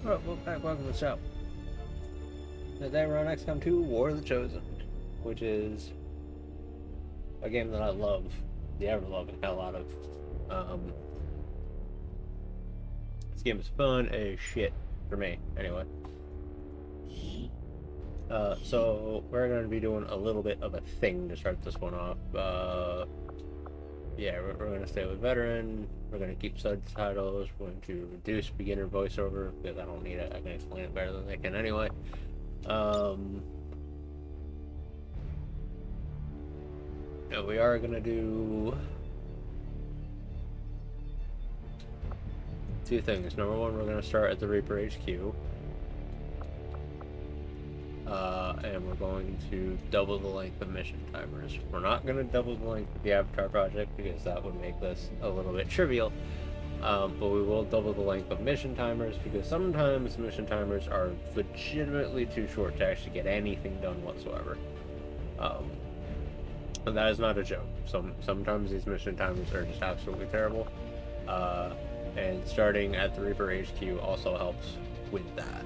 Alright, welcome to the show. Today we're on XCOM 2 War of the Chosen, which is a game that I love, the ever-loving hell out of. This game is fun as shit, for me, anyway. So we're going to be doing a little bit of a thing to start this one off. Yeah, we're going to stay with Veteran, we're going to keep subtitles, we're going to reduce beginner voiceover, because I don't need it, I can explain it better than they can anyway. We are going to do two things. Number one, we're going to start at the Reaper HQ. And we're going to double the length of mission timers. We're not going to double the length of the Avatar project because that would make this a little bit trivial. But we will double the length of mission timers because sometimes mission timers are legitimately too short to actually get anything done whatsoever. And that is not a joke. Sometimes these mission timers are just absolutely terrible. And starting at the Reaper HQ also helps with that.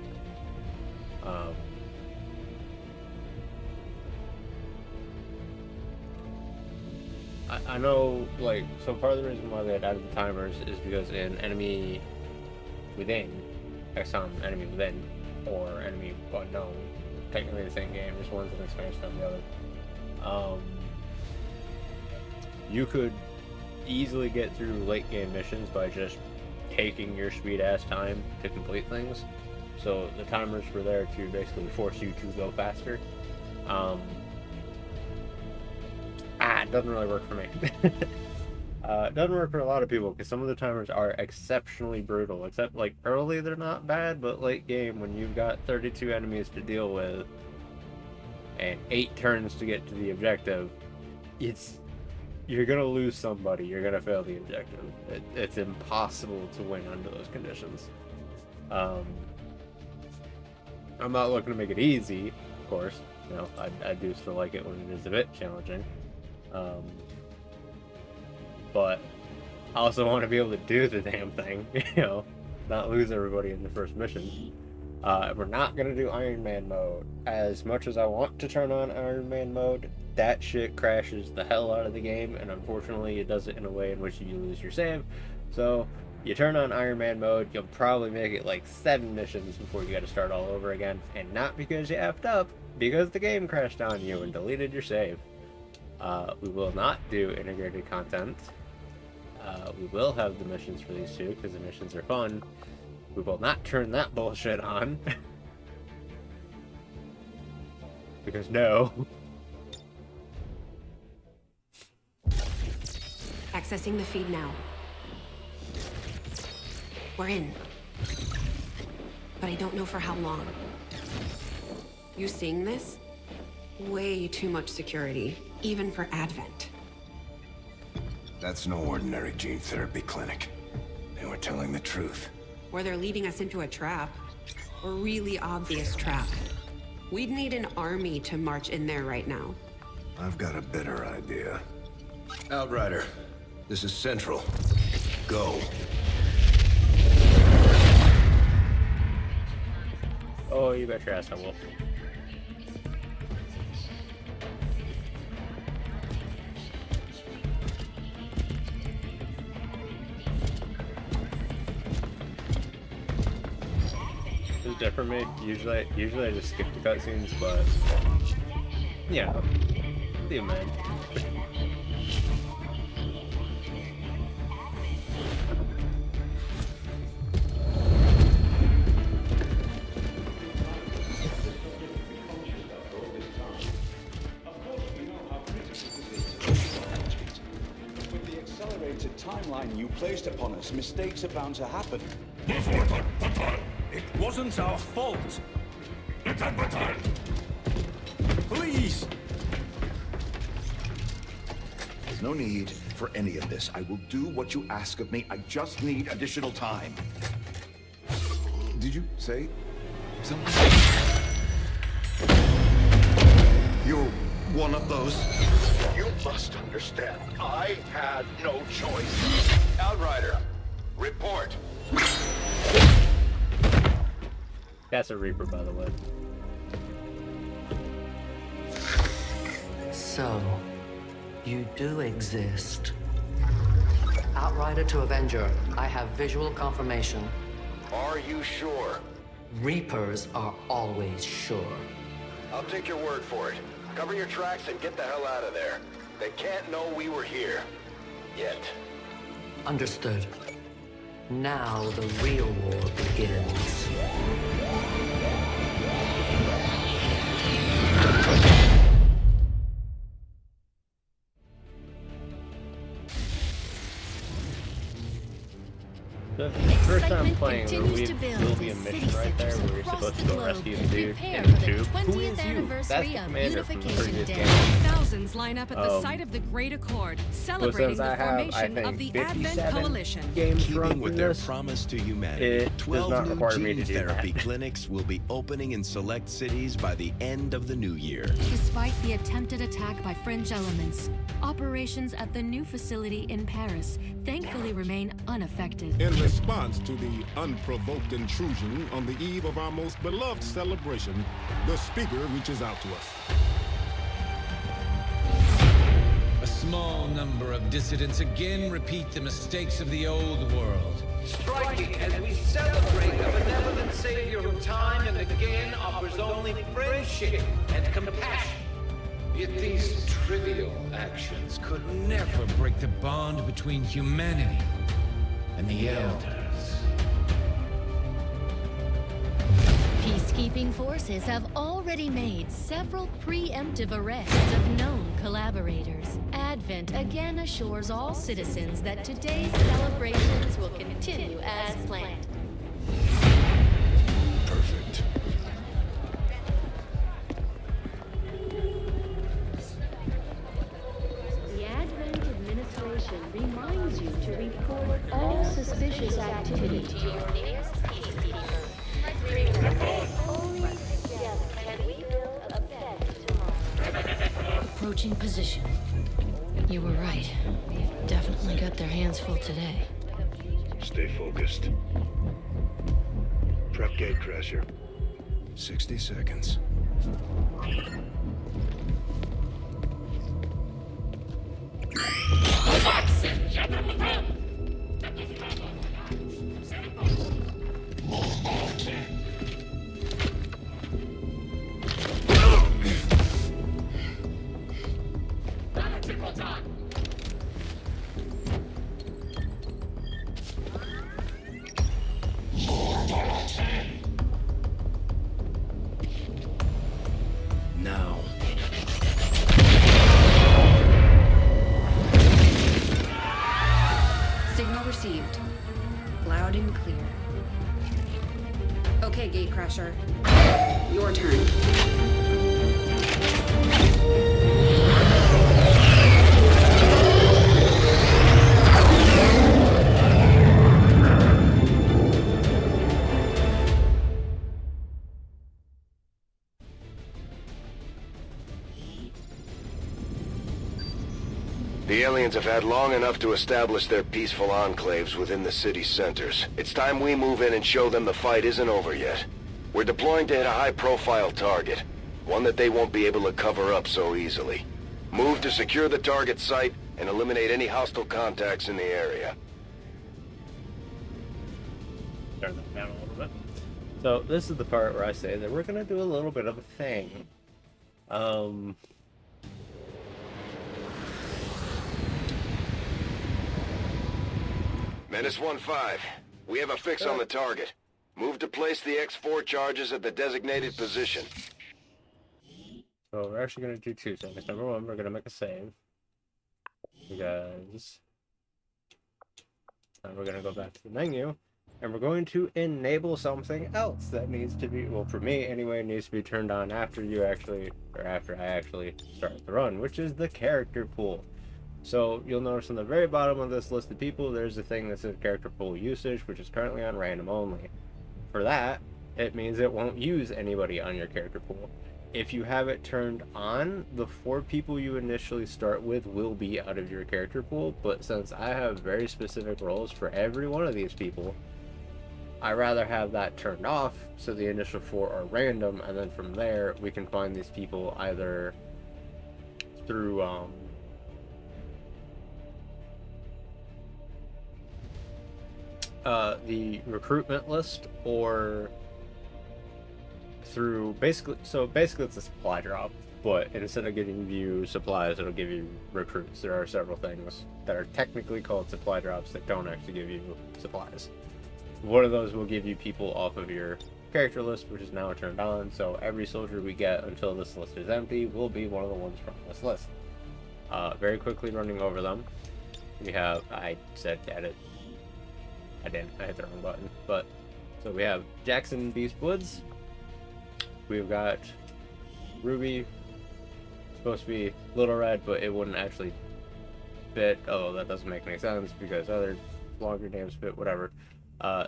I know, like, so part of the reason why they had added the timers is because in Enemy Within, XCOM Enemy Within, or Enemy Unknown, technically the same game, just one's an expansion of the other. You could easily get through late game missions by just taking your sweet ass time to complete things. So the timers were there to basically force you to go faster. It doesn't really work for me. It doesn't work for a lot of people because some of the timers are exceptionally brutal. Except, like, early they're not bad, but late game when you've got 32 enemies to deal with and 8 turns to get to the objective, you're gonna lose somebody. You're gonna fail the objective. It's impossible to win under those conditions. I'm not looking to make it easy, of course. You know, I do still like it when it is a bit challenging. But I also want to be able to do the damn thing, you know, not lose everybody in the first mission. We're not going to do Iron Man mode. As much as I want to turn on Iron Man mode, that shit crashes the hell out of the game, and unfortunately it does it in a way in which you lose your save. So you turn on Iron Man mode, you'll probably make it like 7 missions before you got to start all over again, and not because you effed up, because the game crashed on you and deleted your save. We will not do integrated content. We will have the missions for these two because the missions are fun. We will not turn that bullshit on. Because no. Accessing the feed now. We're in. But I don't know for how long. You seeing this? Way too much security, even for Advent. That's no ordinary gene therapy clinic. They were telling the truth. Or they're leading us into a trap. A really obvious trap. We'd need an army to march in there right now. I've got a better idea. Outrider, this is Central. Go. Oh, you bet your ass I will. It's different for me. Usually I just skip the cutscenes, but yeah, you man. With the accelerated timeline you placed upon us, mistakes are bound to happen. It wasn't our fault. Please! There's no need for any of this. I will do what you ask of me. I just need additional time. Did you say something? You're one of those? You must understand. I had no choice. Outrider, report. That's a Reaper, by the way. So, you do exist. Outrider to Avenger, I have visual confirmation. Are you sure? Reapers are always sure. I'll take your word for it. Cover your tracks and get the hell out of there. They can't know we were here. Yet. Understood. Now the real war begins. The first time Excitement playing, there continues to build will be a as mission city right there centers where you're across supposed the to go globe rescue the dude prepare in for the the tube. Who 20th is you? That's anniversary the of commander from the Unification previous Day. game. Thousands line up at the site of the Great Accord, celebrating since I the have, formation I of think, the Advent 57 Coalition. games run Keeping with through their this, promise to humanity, it does 12 not new require me gene to do therapy that. clinics will be opening in select cities by the end of the new year. Despite the attempted attack by French elements, operations at the new facility in Paris thankfully remain unaffected. In response to the unprovoked intrusion on the eve of our most beloved celebration, the speaker reaches out to us. A small number of dissidents again repeat the mistakes of the old world. Striking as we celebrate a benevolent savior who time and again offers only friendship and compassion. Yet these trivial actions could never break the bond between humanity and the Elders. Peacekeeping forces have already made several preemptive arrests of known collaborators. Advent again assures all citizens that today's celebrations will continue as planned. Perfect. The Advent administration reminds you to report all suspicious activity to your nearest peacekeeper. Only together can we build a better tomorrow. Approaching position. You were right. They've definitely got their hands full today. Stay focused. Prep gate crasher. 60 seconds. Now. Signal received. Loud and clear. Okay, Gatecrasher. Your turn. The aliens have had long enough to establish their peaceful enclaves within the city centers. It's time we move in and show them the fight isn't over yet. We're deploying to hit a high-profile target, one that they won't be able to cover up so easily. Move to secure the target site and eliminate any hostile contacts in the area. Turn that down a little bit. So this is the part where I say that we're gonna do a little bit of a thing. Menace 1-5, we have a fix on the target. Move to place the X4 charges at the designated position. So we're actually gonna do two things. Number one, we're gonna make a save. Because we're gonna go back to the menu, and we're going to enable something else that needs to be, well, for me anyway, needs to be turned on after you actually, or after I actually start the run, which is the character pool. So you'll notice on the very bottom of this list of people, there's a thing that says character pool usage, which is currently on random only. For that, it means it won't use anybody on your character pool. If you have it turned on, the 4 people you initially start with will be out of your character pool, but since I have very specific roles for every one of these people, I rather have that turned off, so the initial 4 are random, and then from there we can find these people either through the recruitment list, or through basically it's a supply drop, but instead of giving you supplies, it'll give you recruits. There are several things that are technically called supply drops that don't actually give you supplies. One of those will give you people off of your character list, which is now turned on, so every soldier we get until this list is empty will be one of the ones from this list. Very quickly running over them, we have, I said edit, I didn't, I hit the wrong button, but, so we have Jackson Beast Woods, we've got Ruby, supposed to be Little Red, but it wouldn't actually fit, although that doesn't make any sense, because other longer names fit, whatever.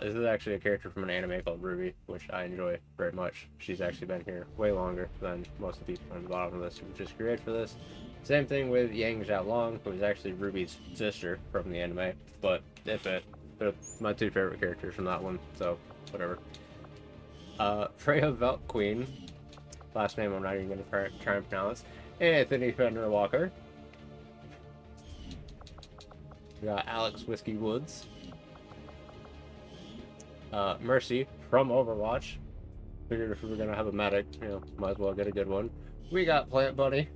This is actually a character from an anime called Ruby, which I enjoy very much. She's actually been here way longer than most of the people on the bottom of this, who just created for this. Same thing with Yang Xiaolong, who is actually Ruby's sister from the anime, but it fit. They're my 2 favorite characters from that one, so whatever. Freya Velt Queen, last name I'm not even going to try and pronounce, Anthony Fender Walker. We got Alex Whiskey Woods. Mercy from Overwatch. Figured if we were gonna have a medic, you know, might as well get a good one. We got Plant Bunny,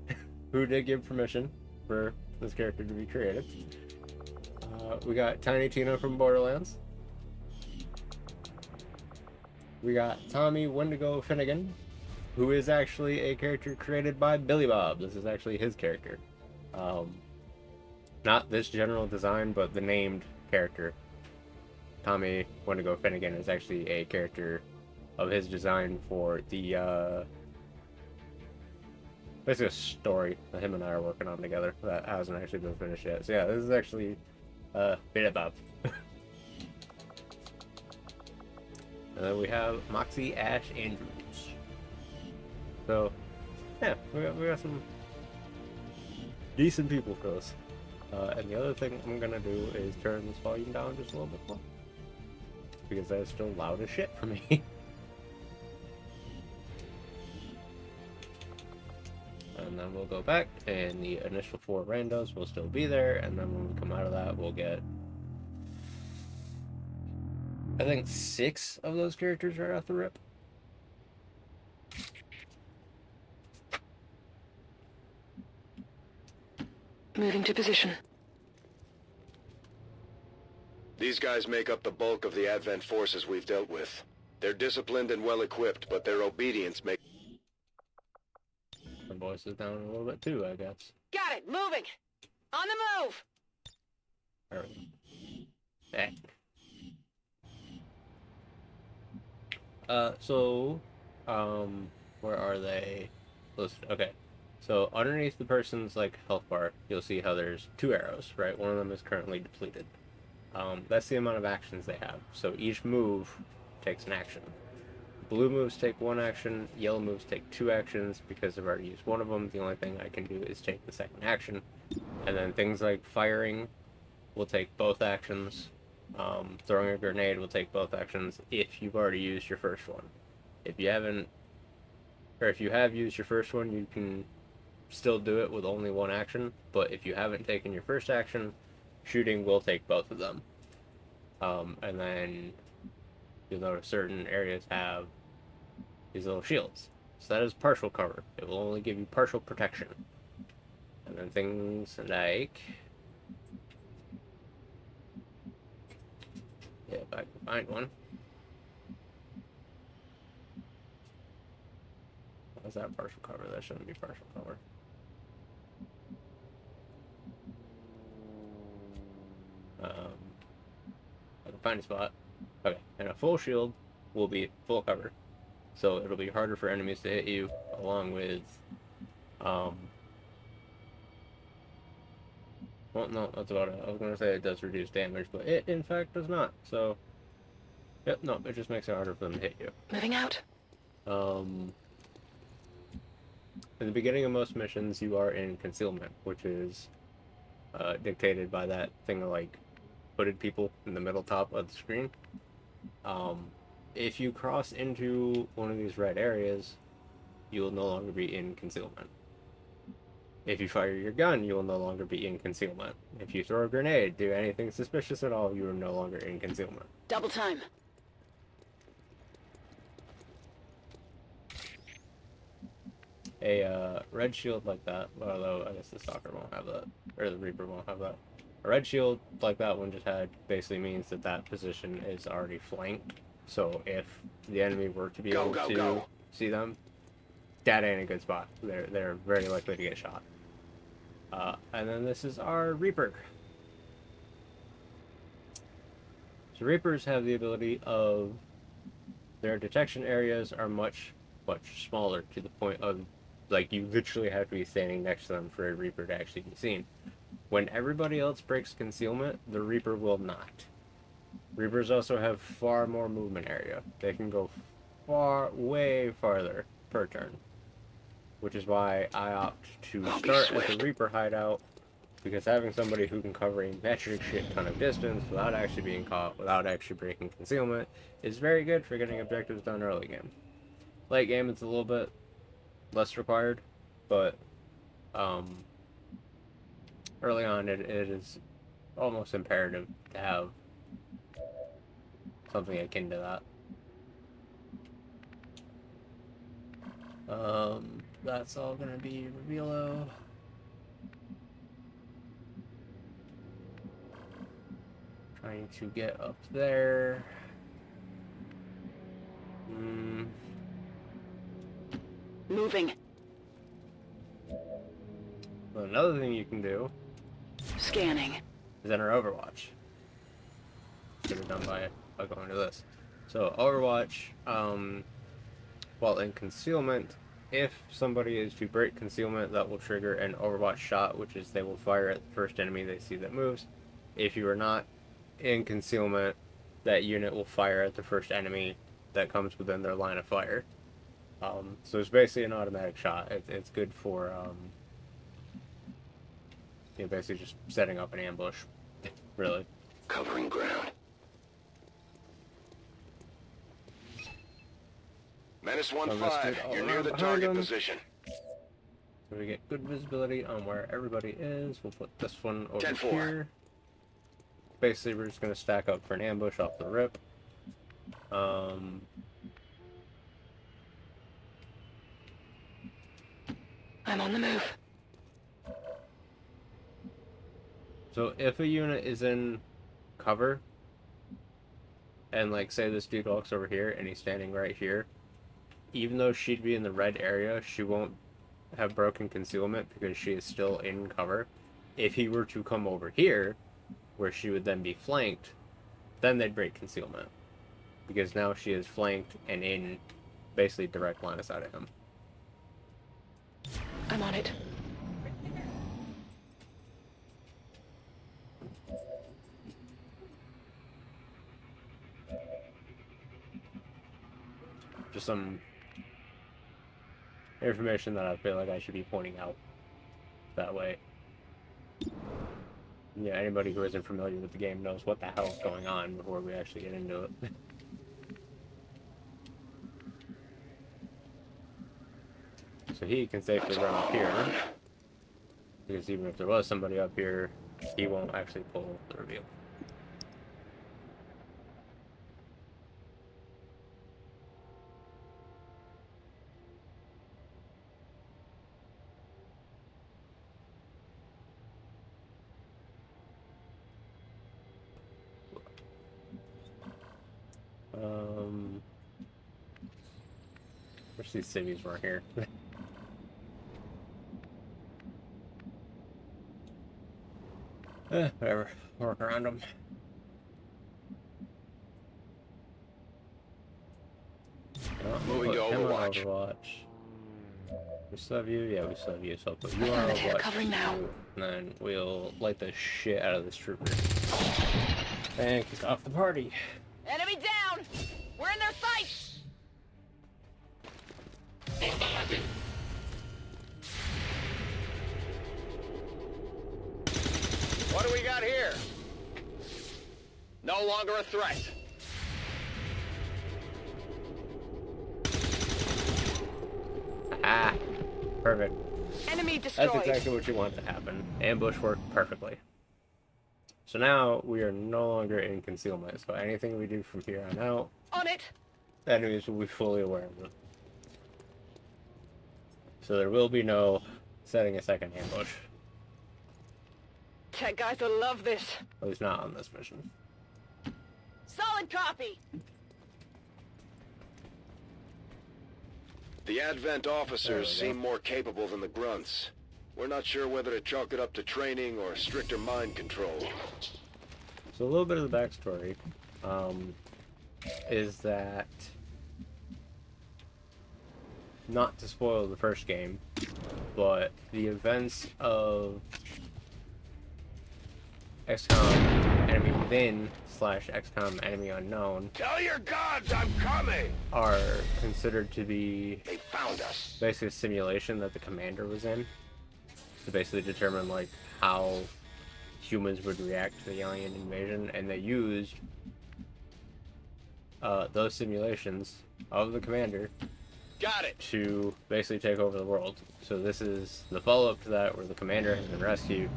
who did give permission for this character to be created. We got Tiny Tina from Borderlands. We got Tommy Wendigo Finnegan, who is actually a character created by Billy Bob. This is actually his character. Not this general design, but the named character. Tommy Wendigo Finnegan is actually a character of his design for the, basically a story that him and I are working on together that hasn't actually been finished yet. So yeah, this is actually, Billy Bob. And then we have Moxie Ash Andrews. So, yeah, we got some decent people for this. And the other thing I'm gonna do is turn this volume down just a little bit more, because that is still loud as shit for me. And then we'll go back, and the initial 4 randos will still be there, and then when we come out of that, we'll get, I think, 6 of those characters right off the rip. Moving to position. These guys make up the bulk of the Advent forces we've dealt with. They're disciplined and well-equipped, but their obedience makes... My voice is down a little bit too, I guess. Got it! Moving! On the move! There we go. Where are they listed? Okay. So, underneath the person's, like, health bar, you'll see how there's 2 arrows, right? One of them is currently depleted. That's the amount of actions they have. So each move takes an action. Blue moves take 1 action, yellow moves take 2 actions. Because I've already used one of them, the only thing I can do is take the second action. And then things like firing will take both actions. Throwing a grenade will take both actions if you've already used your first one. If you haven't, or if you have used your first one, you can still do it with only 1 action. But if you haven't taken your first action, shooting will take both of them. And then you'll notice certain areas have these little shields. So that is partial cover. It will only give you partial protection. And then things like... yeah, if I can find one. How's that partial cover? That shouldn't be partial cover. I can find a spot. Okay, and a full shield will be full cover. So it'll be harder for enemies to hit you, along with, well, no, that's about it. I was going to say it does reduce damage, but it, in fact, does not. So, yep, no, it just makes it harder for them to hit you. Moving out. In the beginning of most missions, you are in concealment, which is dictated by that thing of, like, hooded people in the middle top of the screen. if you cross into one of these red areas, you will no longer be in concealment. If you fire your gun, you will no longer be in concealment. If you throw a grenade, do anything suspicious at all, you are no longer in concealment. Double time. A red shield like that, although I guess the Stalker won't have that, or the Reaper won't have that. A red shield like that one just had basically means that that position is already flanked. So if the enemy were to be able to see them, that ain't a good spot. They're very likely to get shot. And then this is our Reaper. So Reapers have the ability of their detection areas are much smaller, to the point of like you literally have to be standing next to them for a Reaper to actually be seen. When everybody else breaks concealment, the Reaper will not. Reapers also have far more movement area. They can go way farther per turn. Which is why I opt to start at the Reaper hideout, because having somebody who can cover a metric shit ton of distance without actually being caught, without actually breaking concealment, is very good for getting objectives done early game. Late game it's a little bit less required, but early on it is almost imperative to have something akin to that. That's all gonna be Revelo. Trying to get up there. Moving. Well, another thing you can do. Scanning. Is enter Overwatch. Should have done by going to this. So Overwatch, while in concealment, if somebody is to break concealment, that will trigger an Overwatch shot, which is they will fire at the first enemy they see that moves. If you are not in concealment, that unit will fire at the first enemy that comes within their line of fire. So it's basically an automatic shot. It's good for basically just setting up an ambush, really. Covering ground. Menace 1-5, you're near the target position. So we get good visibility on where everybody is. We'll put this one over 10-4. here. Basically, we're just going to stack up for an ambush off the rip. I'm on the move. So if a unit is in cover, and like say this dude walks over here and he's standing right here, even though she'd be in the red area, she won't have broken concealment because she is still in cover. If he were to come over here, where she would then be flanked, then they'd break concealment. Because now she is flanked and in basically direct line of sight of him. I'm on it. Just some information that I feel like I should be pointing out that way. Yeah, anybody who isn't familiar with the game knows what the hell is going on before we actually get into it. So he can safely run up here, because even if there was somebody up here, he won't actually pull the reveal. Wish these civvies weren't here. Whatever. Work around them. Moving to Overwatch. We still have you? Yeah, we still have you. So I'll put you on Overwatch. Covering now. And then we'll light the shit out of this trooper. And kick off the party. Enemy down! We're in their sights! What do we got here? No longer a threat. Perfect. Enemy destroyed. That's exactly what you want to happen. Ambush worked perfectly. So now we are no longer in concealment. So anything we do from here on out, On it. enemies will be fully aware of it. So there will be no setting a second ambush. Tech guys will love this. At least not on this mission. Solid copy. The Advent officers seem more capable than the grunts. We're not sure whether to chalk it up to training or stricter mind control. So a little bit of the backstory is that, not to spoil the first game, but the events of XCOM Enemy Within / XCOM Enemy Unknown Tell your gods I'm coming! are considered to be They found us. basically a simulation that the commander was in to basically determine like how humans would react to the alien invasion, and they used those simulations of the commander to basically take over the world. So this is the follow-up to that, where the commander has been rescued.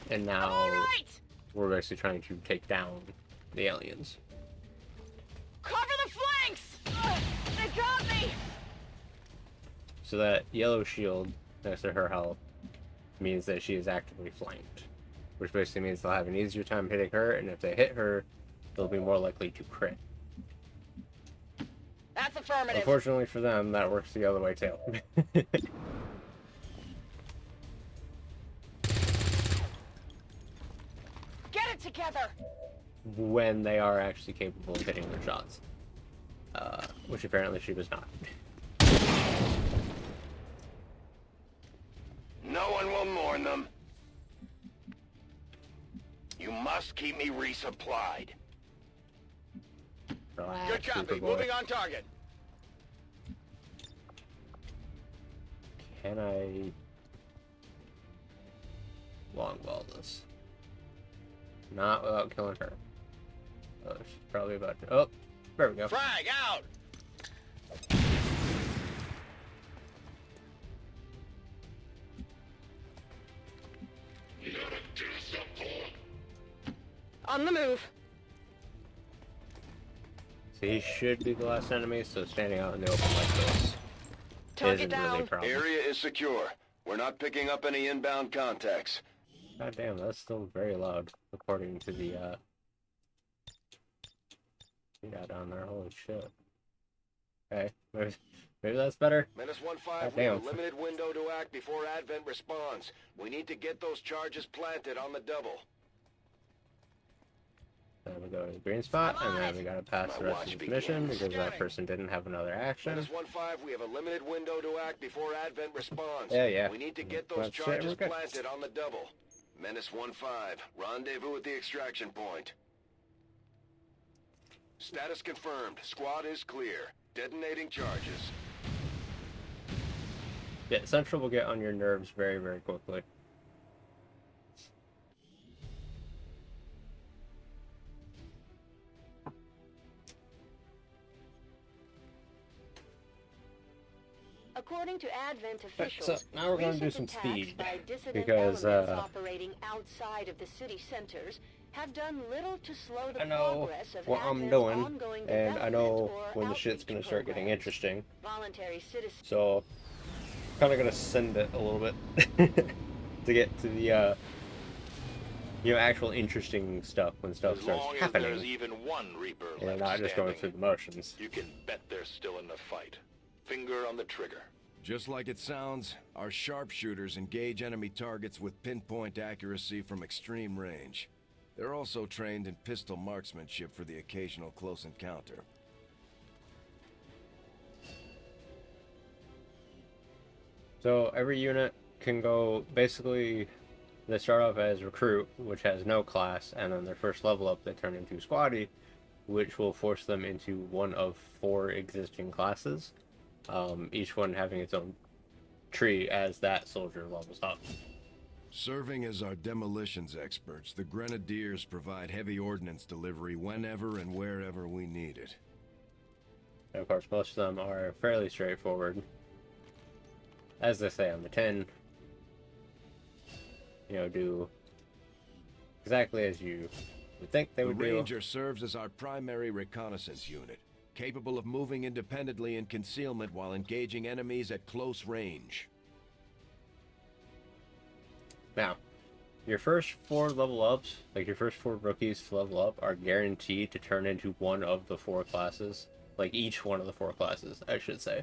And now we're basically trying to take down the aliens. Cover the flanks! They got me! So that yellow shield next to her health means that she is actively flanked, which basically means they'll have an easier time hitting her, and if they hit her, they'll be more likely to crit. That's affirmative. Unfortunately for them, that works the other way too. Get it together! When they are actually capable of hitting their shots. Which apparently she was not. No one will mourn them. You must keep me resupplied. Relax, Good copy. Superboy. Moving on target. Can I longbow this? Not without killing her. Oh, she's probably about to. Oh, there we go. Frag out! On the move. So he should be the last enemy, so standing out in the open like this isn't really a problem. Area is secure. We're not picking up any inbound contacts. God damn, that's still very loud, according to the, yeah, down there, holy shit. Okay, maybe that's better? Menace 1-5, God we have damn. a limited window to act before Advent responds. We need to get those charges planted on the double. Then we go to the green spot, and then we gotta pass the rest of the mission, because that person didn't have another action. Menace 1-5, we have a limited window to act before Advent responds. Yeah. We need to get those That's it, charges we're good. planted on the double. Menace 1-5, rendezvous at the extraction point. Status confirmed. Squad is clear. Detonating charges. Yeah, Central will get on your nerves very, very quickly. According to Advent Right, officials, so now we're going to do recent some attacks speed, by dissident because, elements operating outside of the city centers have done little to slow the I know progress of what I'm Advent's doing, ongoing and I know development when or the shit's gonna start getting programs. interesting. Voluntary citizens. So, kind of gonna send it a little bit to get to the, actual interesting stuff when stuff As starts long as happening. there's even one Reaper And left not just going standing, through the motions. you can bet they're still in the fight. Finger on the trigger. Just like it sounds, our sharpshooters engage enemy targets with pinpoint accuracy from extreme range. They're also trained in pistol marksmanship for the occasional close encounter. So every unit can go, basically, they start off as recruit, which has no class, and then their first level up they turn into squaddy, which will force them into one of 4 existing classes, each one having its own tree as that soldier levels up. Serving as our demolitions experts, the Grenadiers provide heavy ordnance delivery whenever and wherever we need it. And of course, most of them are fairly straightforward. As they say on the tin, you know, do exactly as you would think they would do. The Ranger serves as our primary reconnaissance unit, capable of moving independently in concealment while engaging enemies at close range. Now, your first 4 level ups, like your first 4 rookies to level up, are guaranteed to turn into one of the 4 classes. Like each one of the 4 classes, I should say.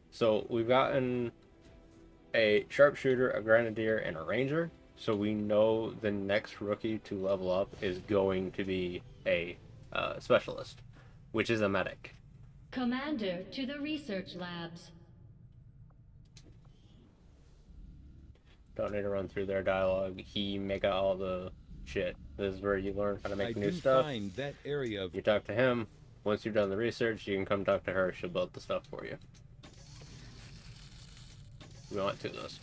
So we've gotten a sharpshooter, a grenadier, and a ranger. So we know the next rookie to level up is going to be a specialist, which is a medic. Commander, to the research labs. Don't need to run through their dialogue. He make out all the shit. This is where you learn how to make new stuff. Find that area of... You talk to him. Once you've done the research, you can come talk to her. She'll build the stuff for you. We want 2 of those.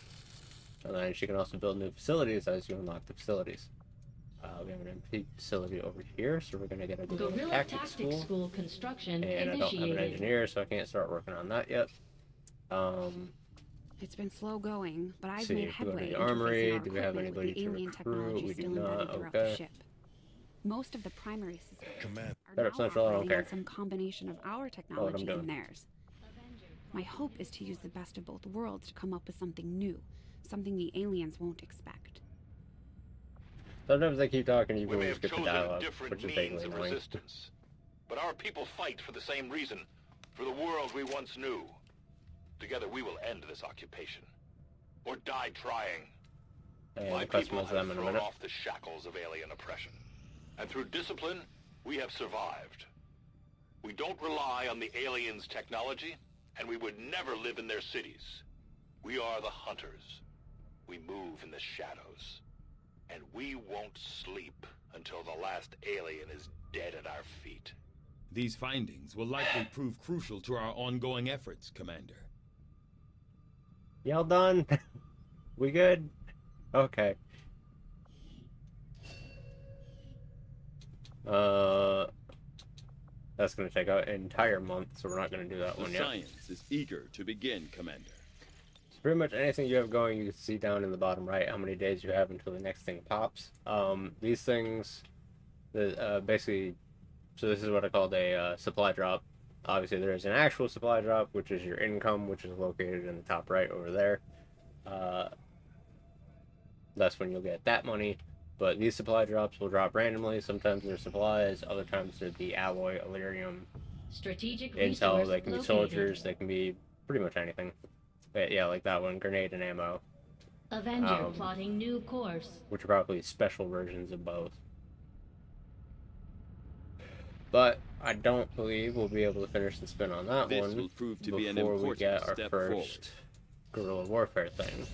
And then she can also build new facilities as you unlock the facilities. We have an MP facility over here, so we're going to get a Guerrilla tactics school. Construction And I don't have an engineer, so I can't start working on that yet. It's been slow going, but I've see, made if we go to headway the in armory, interfacing our do we have equipment with anybody the to alien recruit? technology We do still not. embedded throughout Okay. the ship. Most of the primary systems Command. are now Central, I don't operating care. on some combination of our technology and theirs. My hope is to use the best of both worlds to come up with something new, something the aliens won't expect. Sometimes they keep talking, you We may can have skip the chosen dialogue, different which is means vaguely of annoying. resistance, but our people fight for the same reason, for the world we once knew. Together we will end this occupation, or die trying. And My we'll people customize them have in a thrown minute. off the shackles of alien oppression, and through discipline, we have survived. We don't rely on the aliens' technology, and we would never live in their cities. We are the hunters. We move in the shadows. And we won't sleep until the last alien is dead at our feet. These findings will likely prove crucial to our ongoing efforts, Commander. Y'all done? We good? Okay. That's gonna take an entire month, so we're not gonna do that The one yet. science is eager to begin, Commander. So pretty much anything you have going, you can see down in the bottom right how many days you have until the next thing pops. These things, basically, so this is what I called a supply drop. Obviously, there is an actual supply drop, which is your income, which is located in the top right over there. That's when you'll get that money. But these supply drops will drop randomly. Sometimes they're supplies, other times they're the alloy, Illyrium, Strategic intel. resource They can be located. soldiers, they can be pretty much anything. But yeah, like that one, grenade and ammo. Avenger plotting new course. Which are probably special versions of both. But I don't believe we'll be able to finish the spin on that This one will prove to be an before we important get our step first forward. guerrilla warfare thing.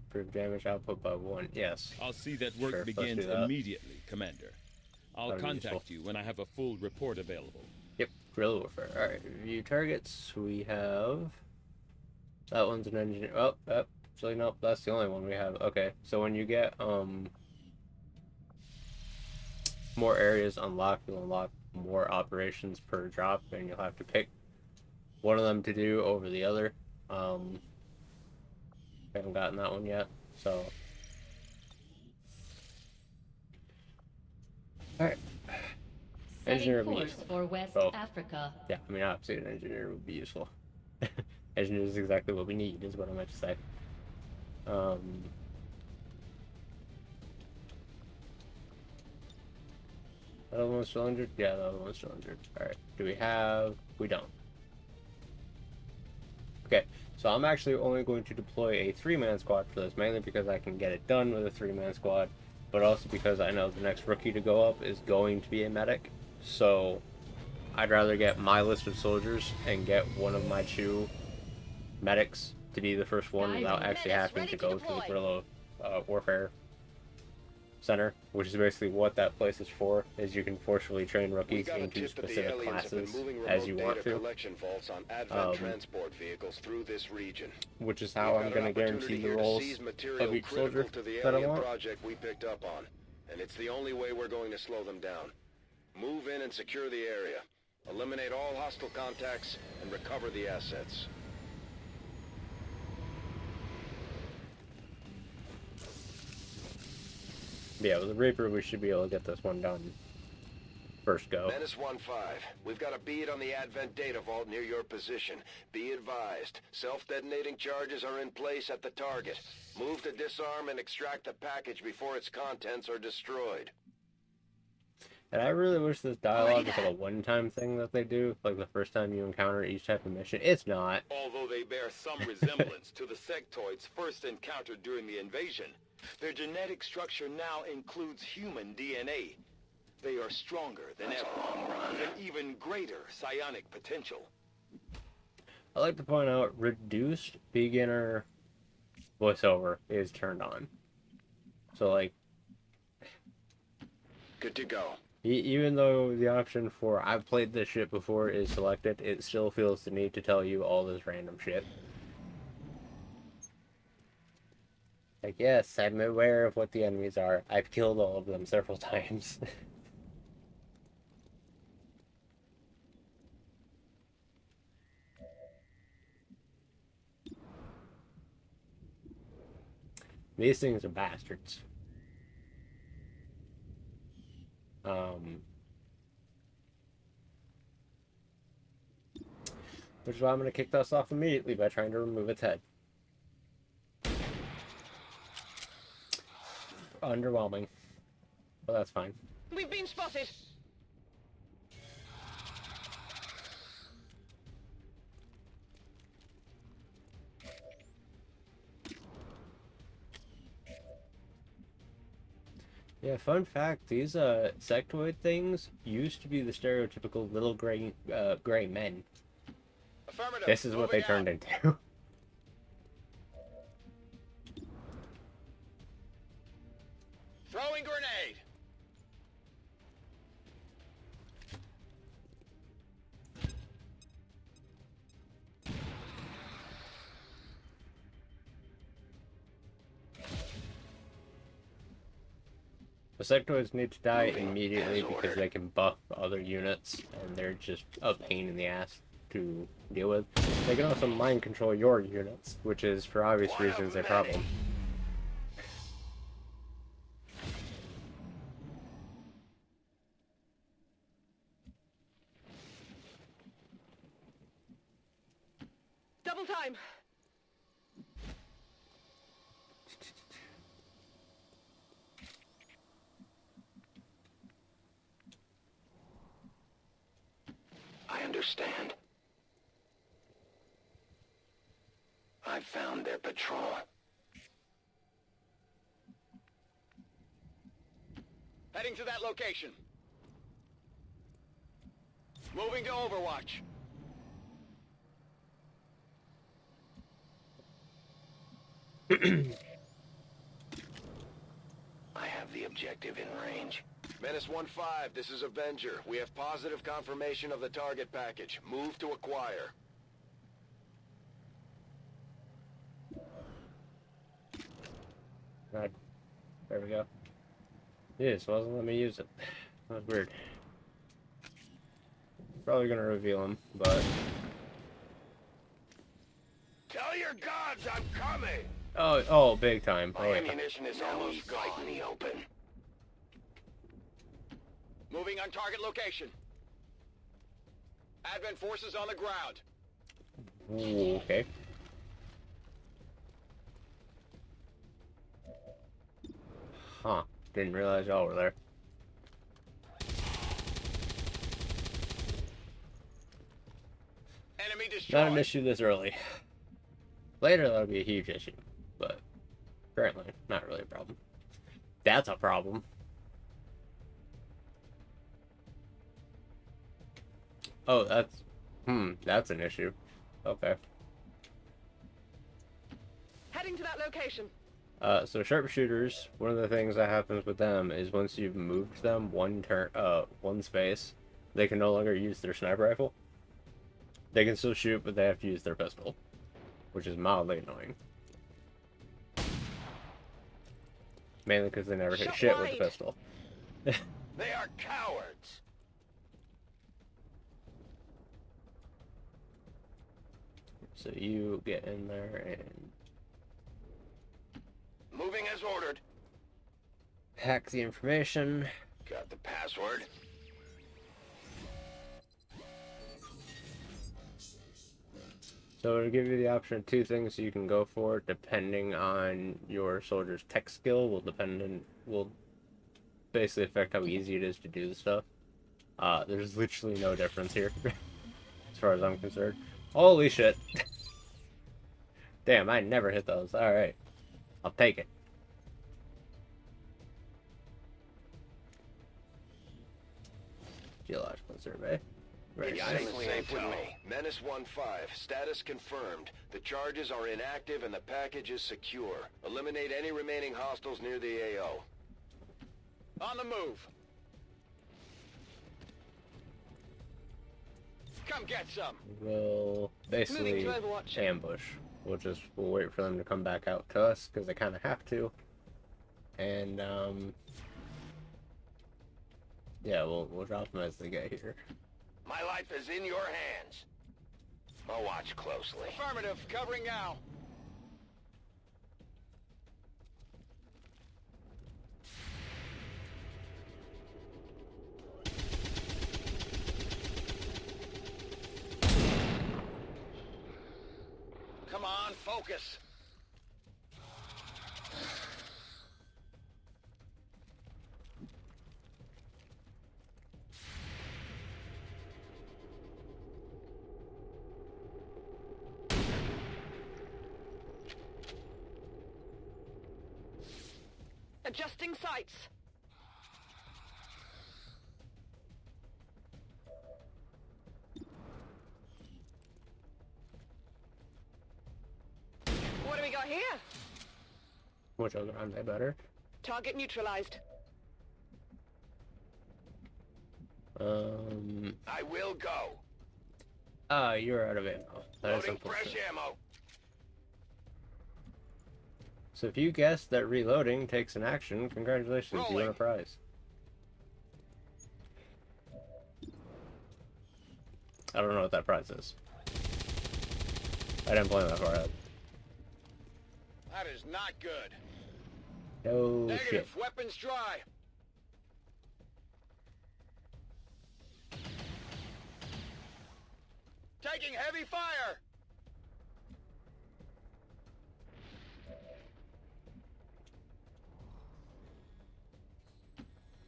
Improve damage output by 1. Yes. I'll see that work Sure, let's begins do that. immediately, Commander. I'll That'd be contact useful. you when I have a full report available. Yep, guerrilla warfare. Alright, review targets. We have... That one's an engineer. Oh, actually, nope, that's the only one we have. Okay, so when you get, more areas unlocked, you'll unlock more operations per drop, and you'll have to pick one of them to do over the other. I haven't gotten that one yet, so... Alright. Engineer would be Course useful. for West Oh. Africa. Yeah, I mean, obviously an engineer would be useful. Engineer is exactly what we need, is what I meant to say. That other one's still injured? Yeah, the other one's still injured. Alright, do we have... We don't. Okay, so I'm actually only going to deploy a 3-man squad for this, mainly because I can get it done with a 3-man squad, but also because I know the next rookie to go up is going to be a medic, so I'd rather get my list of soldiers and get one of my 2 medics to be the first one without actually having to go to the guerrilla warfare center, which is basically what that place is for. Is you can forcefully train We rookies got a into tip that the specific aliens have been classes moving as remote you want data to, collection vaults on Advent transport vehicles through this region. which is how We've I'm got an going to guarantee opportunity the here to roles seize material of each critical soldier to the that I alien want. project we picked up on, and it's the only way we're going to slow them down. Move in and secure the area. Eliminate all hostile contacts and recover the assets. Yeah, with the Reaper, we should be able to get this one done first go. Menace 1-5, we've got a bead on the Advent data vault near your position. Be advised, self-detonating charges are in place at the target. Move to disarm and extract the package before its contents are destroyed. And I really wish this dialogue was like a one-time thing that they do, like the first time you encounter each type of mission. It's not. Although they bear some resemblance to the sectoids first encountered during the invasion, their genetic structure now includes human DNA. They are stronger than ever, with even greater psionic potential. I like to point out, reduced beginner voiceover is turned on. So, like, good to go. Even though the option for I've played this shit before is selected, it still feels the need to tell you all this random shit. Like, yes, I'm aware of what the enemies are. I've killed all of them several times. These things are bastards. Which is why I'm going to kick this off immediately by trying to remove its head. Underwhelming. But that's fine. We've been spotted. Yeah, fun fact, these sectoid things used to be the stereotypical little gray men. This is what they turned into. Throwing grenade! The sectoids need to die immediately because they can buff other units, and they're just a pain in the ass to deal with. They can also mind control your units, which is, for obvious reasons, a problem. Double time. I understand. I found their patrol. Heading to that location. Moving to Overwatch. I have the objective in range. Menace 1-5, this is Avenger. We have positive confirmation of the target package. Move to acquire. Right. There we go. Yes, wasn't letting me use it. That was weird. Probably gonna reveal him, but... Tell your gods I'm coming! Oh, big time. My Oh, wait. ammunition is almost gone in the open. Moving on target location. Advent forces on the ground. Ooh, okay. Huh. Didn't realize y'all were there. Enemy destroyed. Not an issue this early. Later, that'll be a huge issue. But currently, not really a problem. That's a problem. Oh, that's an issue. Okay. Heading to that location. So sharpshooters, one of the things that happens with them is once you've moved them one space, they can no longer use their sniper rifle. They can still shoot, but they have to use their pistol, which is mildly annoying. Mainly because they never hit shit with the pistol. They are cowards. So you get in there and Moving as ordered. hack the information. Got the password. So it'll give you the option of two things you can go for depending on your soldier's tech skill. Will basically affect how easy it is to do the stuff. There's literally no difference here, as far as I'm concerned. Holy shit! Damn, I never hit those. All right, I'll take it. Geological survey. Right. Safe with me. Menace 1-5. Status confirmed. The charges are inactive and the package is secure. Eliminate any remaining hostiles near the AO. On the move. Come get some. We'll basically ambush. We'll wait for them to come back out to us because they kind of have to. And yeah, we'll drop them as they get here. My life is in your hands. I'll watch closely. Affirmative. Covering now. Come on, focus. Adjusting sights. What do we got here? Which other aren't they better? Target neutralized. I will go. You're out of ammo. That is Loading fresh unfortunate. ammo. So if you guessed that reloading takes an action, congratulations, you win a prize. I don't know what that prize is. I didn't plan that far out. That is not good. No Negative. shit. Weapons dry. Taking heavy fire.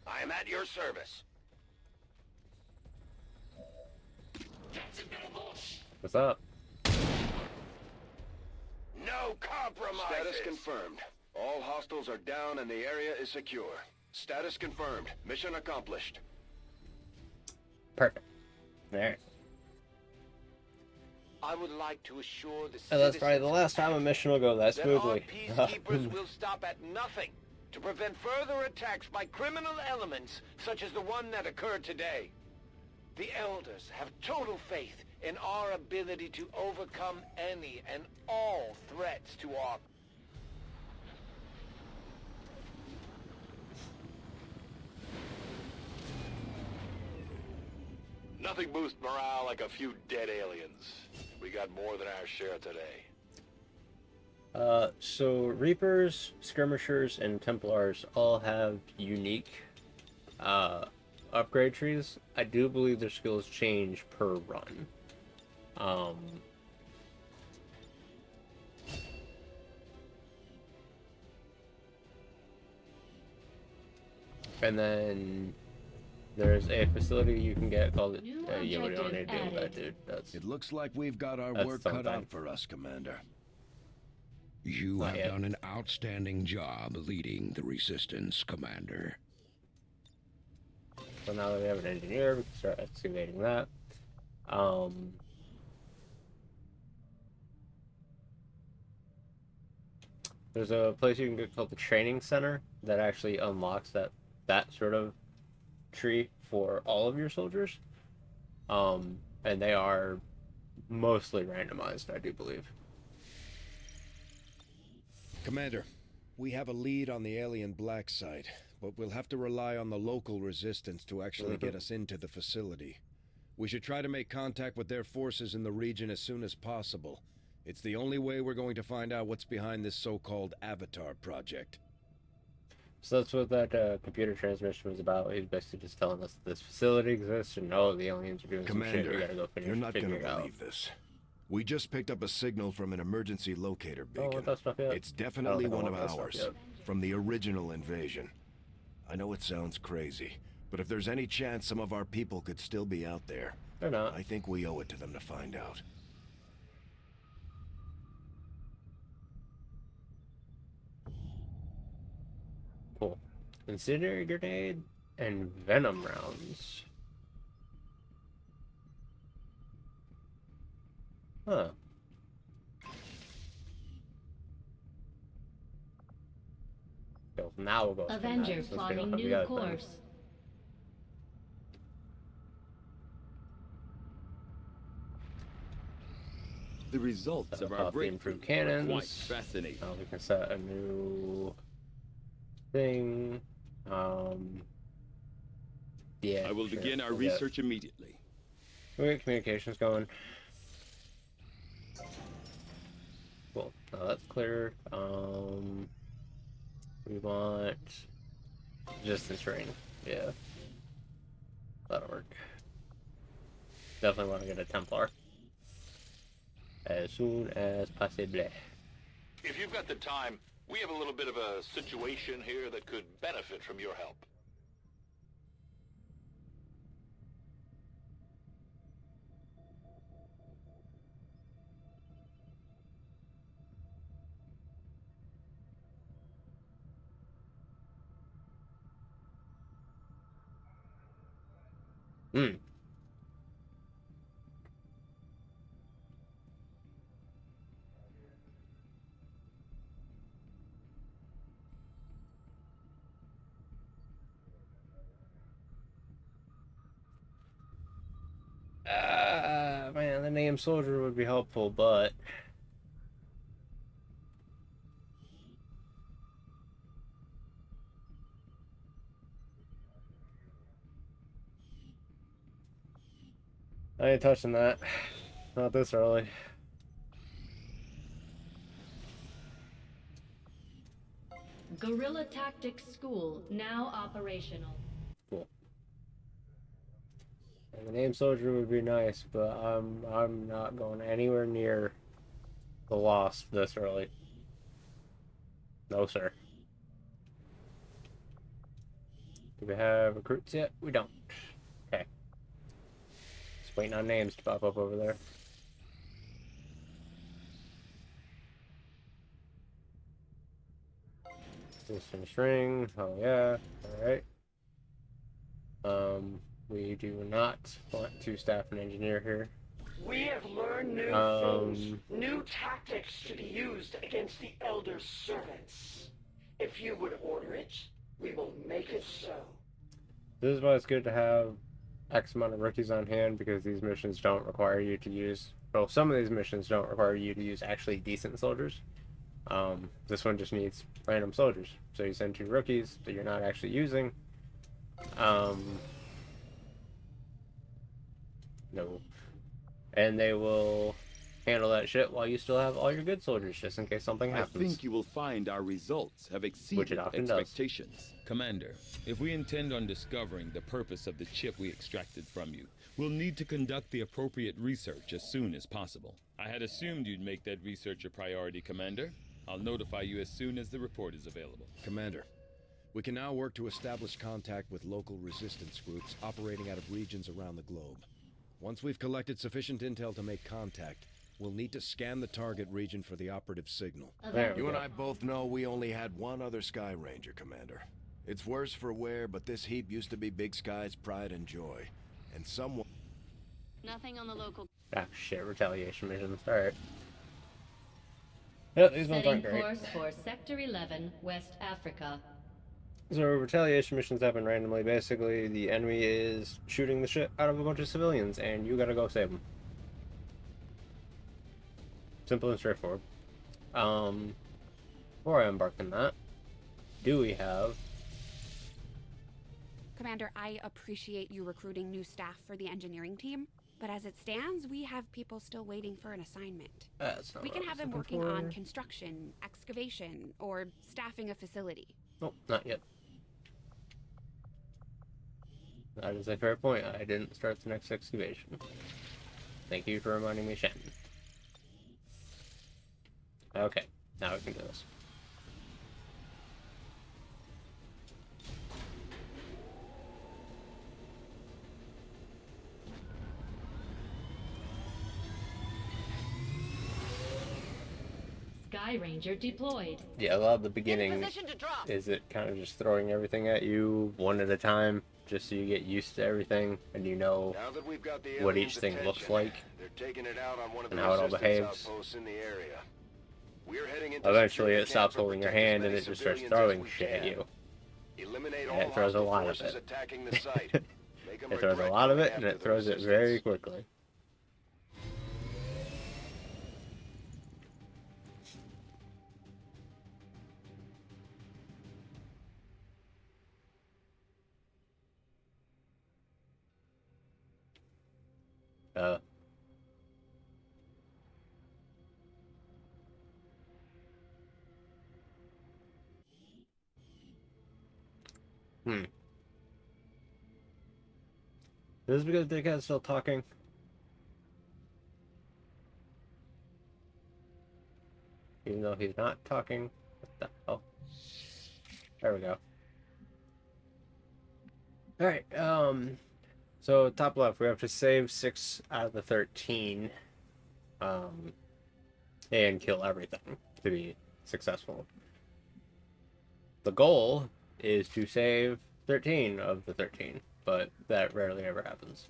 I am at your service. What's up? No compromises. Status confirmed. All hostiles are down and the area is secure. Status confirmed. Mission accomplished. Perfect. Alright. I would like to assure the And that's probably the last time a mission will go that smoothly. that our peacekeepers will stop at nothing to prevent further attacks by criminal elements such as the one that occurred today. The Elders have total faith in our ability to overcome any and all threats to our... Nothing boosts morale like a few dead aliens. We got more than our share today. So Reapers, Skirmishers, and Templars all have unique upgrade trees. I do believe their skills change per run. And then there's a facility you can get called yeah, we don't need to deal with that, dude. It looks like we've got our that's work cut something. out for us, Commander. You Not have yet. done an outstanding job leading the Resistance, Commander. So now that we have an engineer, we can start excavating that. There's a place you can get called the Training Center that actually unlocks that sort of tree for all of your soldiers. And they are mostly randomized, I do believe. Commander, we have a lead on the alien black site, but we'll have to rely on the local resistance to actually get us into the facility. We should try to make contact with their forces in the region as soon as possible. It's the only way we're going to find out what's behind this so-called Avatar project. So that's what that computer transmission was about. He's basically just telling us this facility exists and the aliens are doing Commander, some shit. We gotta go you're not figure going it to out. believe this. We just picked up a signal from an emergency locator beacon. Oh, that stuff yet? It's definitely one of that stuff ours, yet. from the original invasion. I know it sounds crazy, but if there's any chance some of our people could still be out there, they're not. I think we owe it to them to find out. Cool. Incendiary grenade and venom rounds. Huh. So now we'll go. Avenger plotting new course. The results of our breakthrough cannons. are quite fascinating. We can set a new thing. Yeah. I will begin our research immediately. We get communications going. Cool. Now that's clear. We want distance range. Yeah. That'll work. Definitely want to get a Templar. As soon as possible. If you've got the time, we have a little bit of a situation here that could benefit from your help. Hmm. Man, the name soldier would be helpful, but I ain't touching that. Not this early. Guerrilla Tactics School now operational. Cool. And the name soldier would be nice, but I'm not going anywhere near the Lost this early. No, sir. Do we have recruits yet? We don't. Okay. Just waiting on names to pop up over there. System string. Oh yeah. Alright. We do not want to staff an engineer here. We have learned new things, new tactics to be used against the Elder's servants. If you would order it, we will make it so. This is why it's good to have X amount of rookies on hand, because these missions don't require you to use, well, some of these missions don't require you to use actually decent soldiers. This one just needs random soldiers. So you send 2 rookies that you're not actually using. No. And they will handle that shit while you still have all your good soldiers, just in case something happens. I think you will find our results have exceeded expectations. Commander, if we intend on discovering the purpose of the chip we extracted from you, we'll need to conduct the appropriate research as soon as possible. I had assumed you'd make that research a priority, Commander. I'll notify you as soon as the report is available. Commander, we can now work to establish contact with local resistance groups operating out of regions around the globe. Once we've collected sufficient intel to make contact, we'll need to scan the target region for the operative signal. You and I both know we only had one other Sky Ranger, Commander. It's worse for wear, but this heap used to be Big Sky's pride and joy. And someone... Nothing on the local... Ah, shit, retaliation missions. Alright. Yeah, these ones Setting aren't great. course for Sector 11, West Africa. So retaliation missions happen randomly. Basically, the enemy is shooting the shit out of a bunch of civilians, and you gotta go save them. Simple and straightforward. Before I embark on that, do we have... Commander, I appreciate you recruiting new staff for the engineering team, but as it stands, we have people still waiting for an assignment. We can have them working on construction, excavation, or staffing a facility. Nope, not yet. That is a fair point. I didn't start the next excavation. Thank you for reminding me, Shannon. Okay, now we can do this. Sky Ranger deployed. Yeah, a lot of the beginning is it kind of just throwing everything at you one at a time, just so you get used to everything and you know what each thing looks like and how it all behaves. Eventually it stops holding your hand and it just starts throwing shit at you. And it throws a lot of it. It throws a lot of it and it throws it very quickly. This is because Dickhead's still talking. Even though he's not talking. What the hell? There we go. Alright, so top left, we have to save 6 out of the 13. And kill everything to be successful. The goal is to save 13 of the 13, but that rarely ever happens.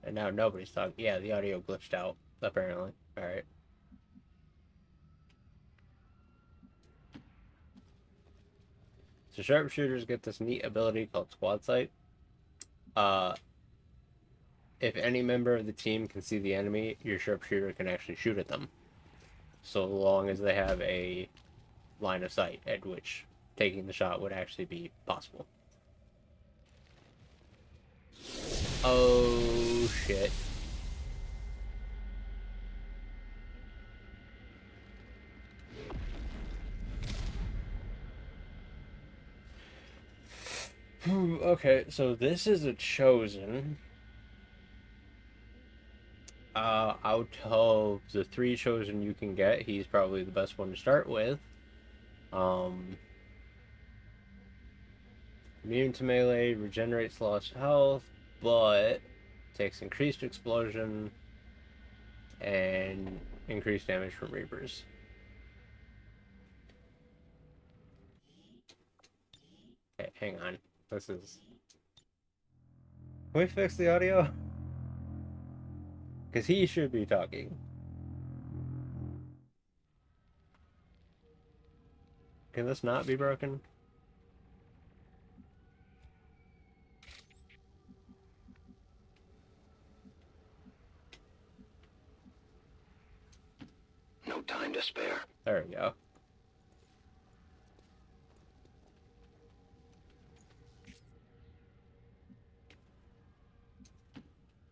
And now nobody's talking. Yeah, the audio glitched out, apparently. Alright. So sharpshooters get this neat ability called Squad Sight. If any member of the team can see the enemy, your sharpshooter can actually shoot at them. So long as they have a line of sight at which taking the shot would actually be possible. Oh, shit. Okay, so this is a chosen. Out of the 3 chosen you can get, he's probably the best one to start with. Immune to melee, regenerates lost health, but takes increased explosion and increased damage from Reapers. Okay, hang on. This is... Can we fix the audio? Because he should be talking. Can this not be broken? No time to spare. There we go.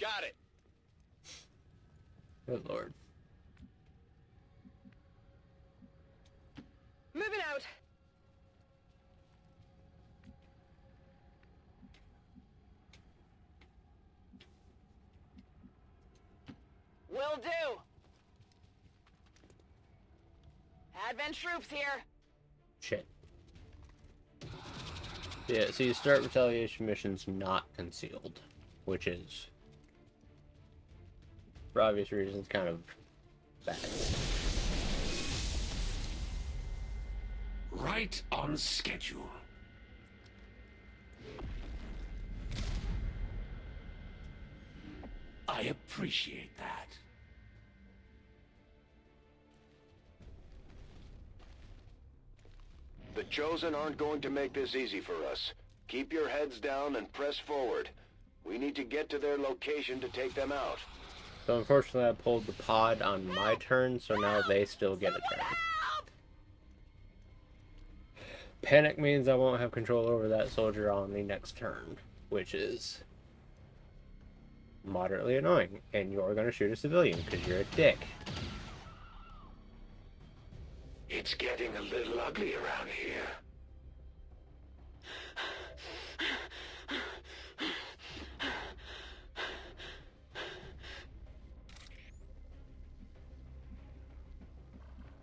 Got it. Good lord. Moving out. Will do. Advent troops here. Shit. Yeah, so you start retaliation missions not concealed, which is, for obvious reasons, kind of bad. Right on schedule. I appreciate that. The Chosen aren't going to make this easy for us. Keep your heads down and press forward. We need to get to their location to take them out. So unfortunately I pulled the pod on my turn, so now they still get a turn. Panic means I won't have control over that soldier on the next turn, which is moderately annoying. And you're gonna shoot a civilian because you're a dick. It's getting a little ugly around here.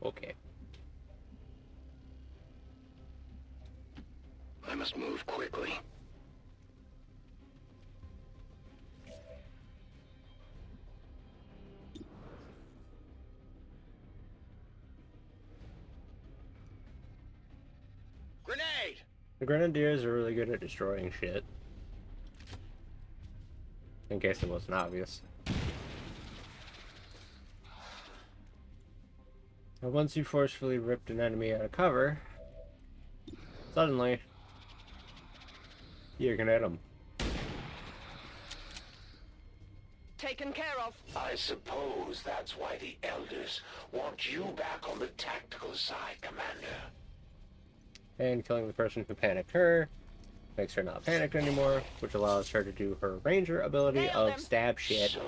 Okay. I must move quickly. Grenade! The Grenadiers are really good at destroying shit. In case it wasn't obvious. And once you forcefully ripped an enemy out of cover, suddenly you can hit them. Taken care of. I suppose that's why the Elders want you back on the tactical side, Commander. And killing the person who panicked her makes her not panicked anymore, which allows her to do her ranger ability of stab shit. So,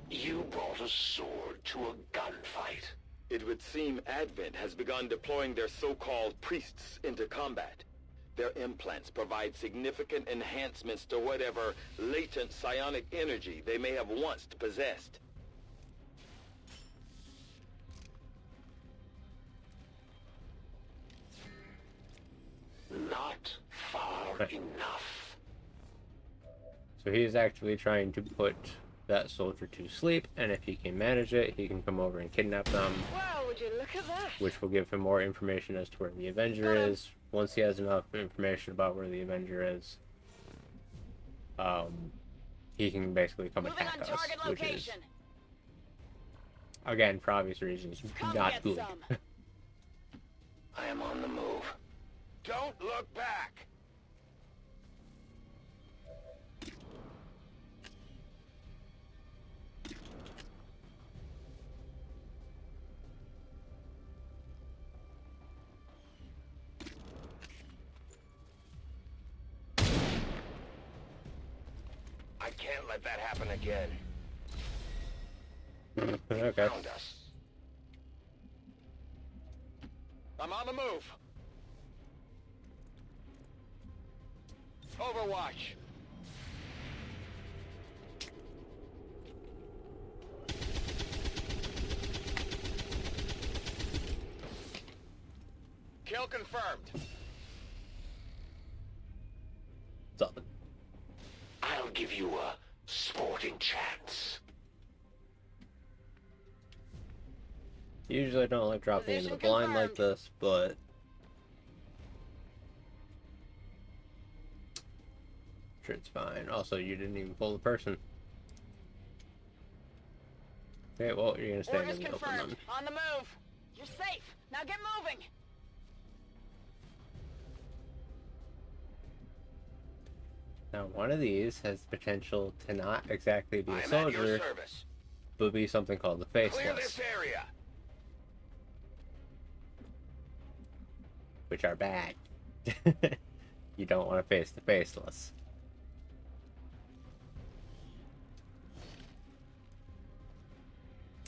you brought a sword to a gunfight. It would seem Advent has begun deploying their so-called priests into combat. Their implants provide significant enhancements to whatever latent psionic energy they may have once possessed. Not far enough. So he is actually trying to put that soldier to sleep, and if he can manage it, he can come over and kidnap them. Wow, would you look at that? Which will give him more information as to where the Avenger is. Once he has enough information about where the Avenger is, he can basically come attack us, which is, again, for obvious reasons, not good. I am on the move. Don't look back! I can't let that happen again. Okay. Found us. I'm on the move. Overwatch. Kill confirmed. Something. I'll give you a sporting chance. Usually I don't like dropping into the blind like this, but sure, it's fine. Also, you didn't even pull the person. Okay, well, you're gonna stand in the open then. On the move. You're safe. Now get moving. Now, one of these has the potential to not exactly be a soldier, but be something called the Faceless. Clear this area. Which are bad. You don't want to face the Faceless.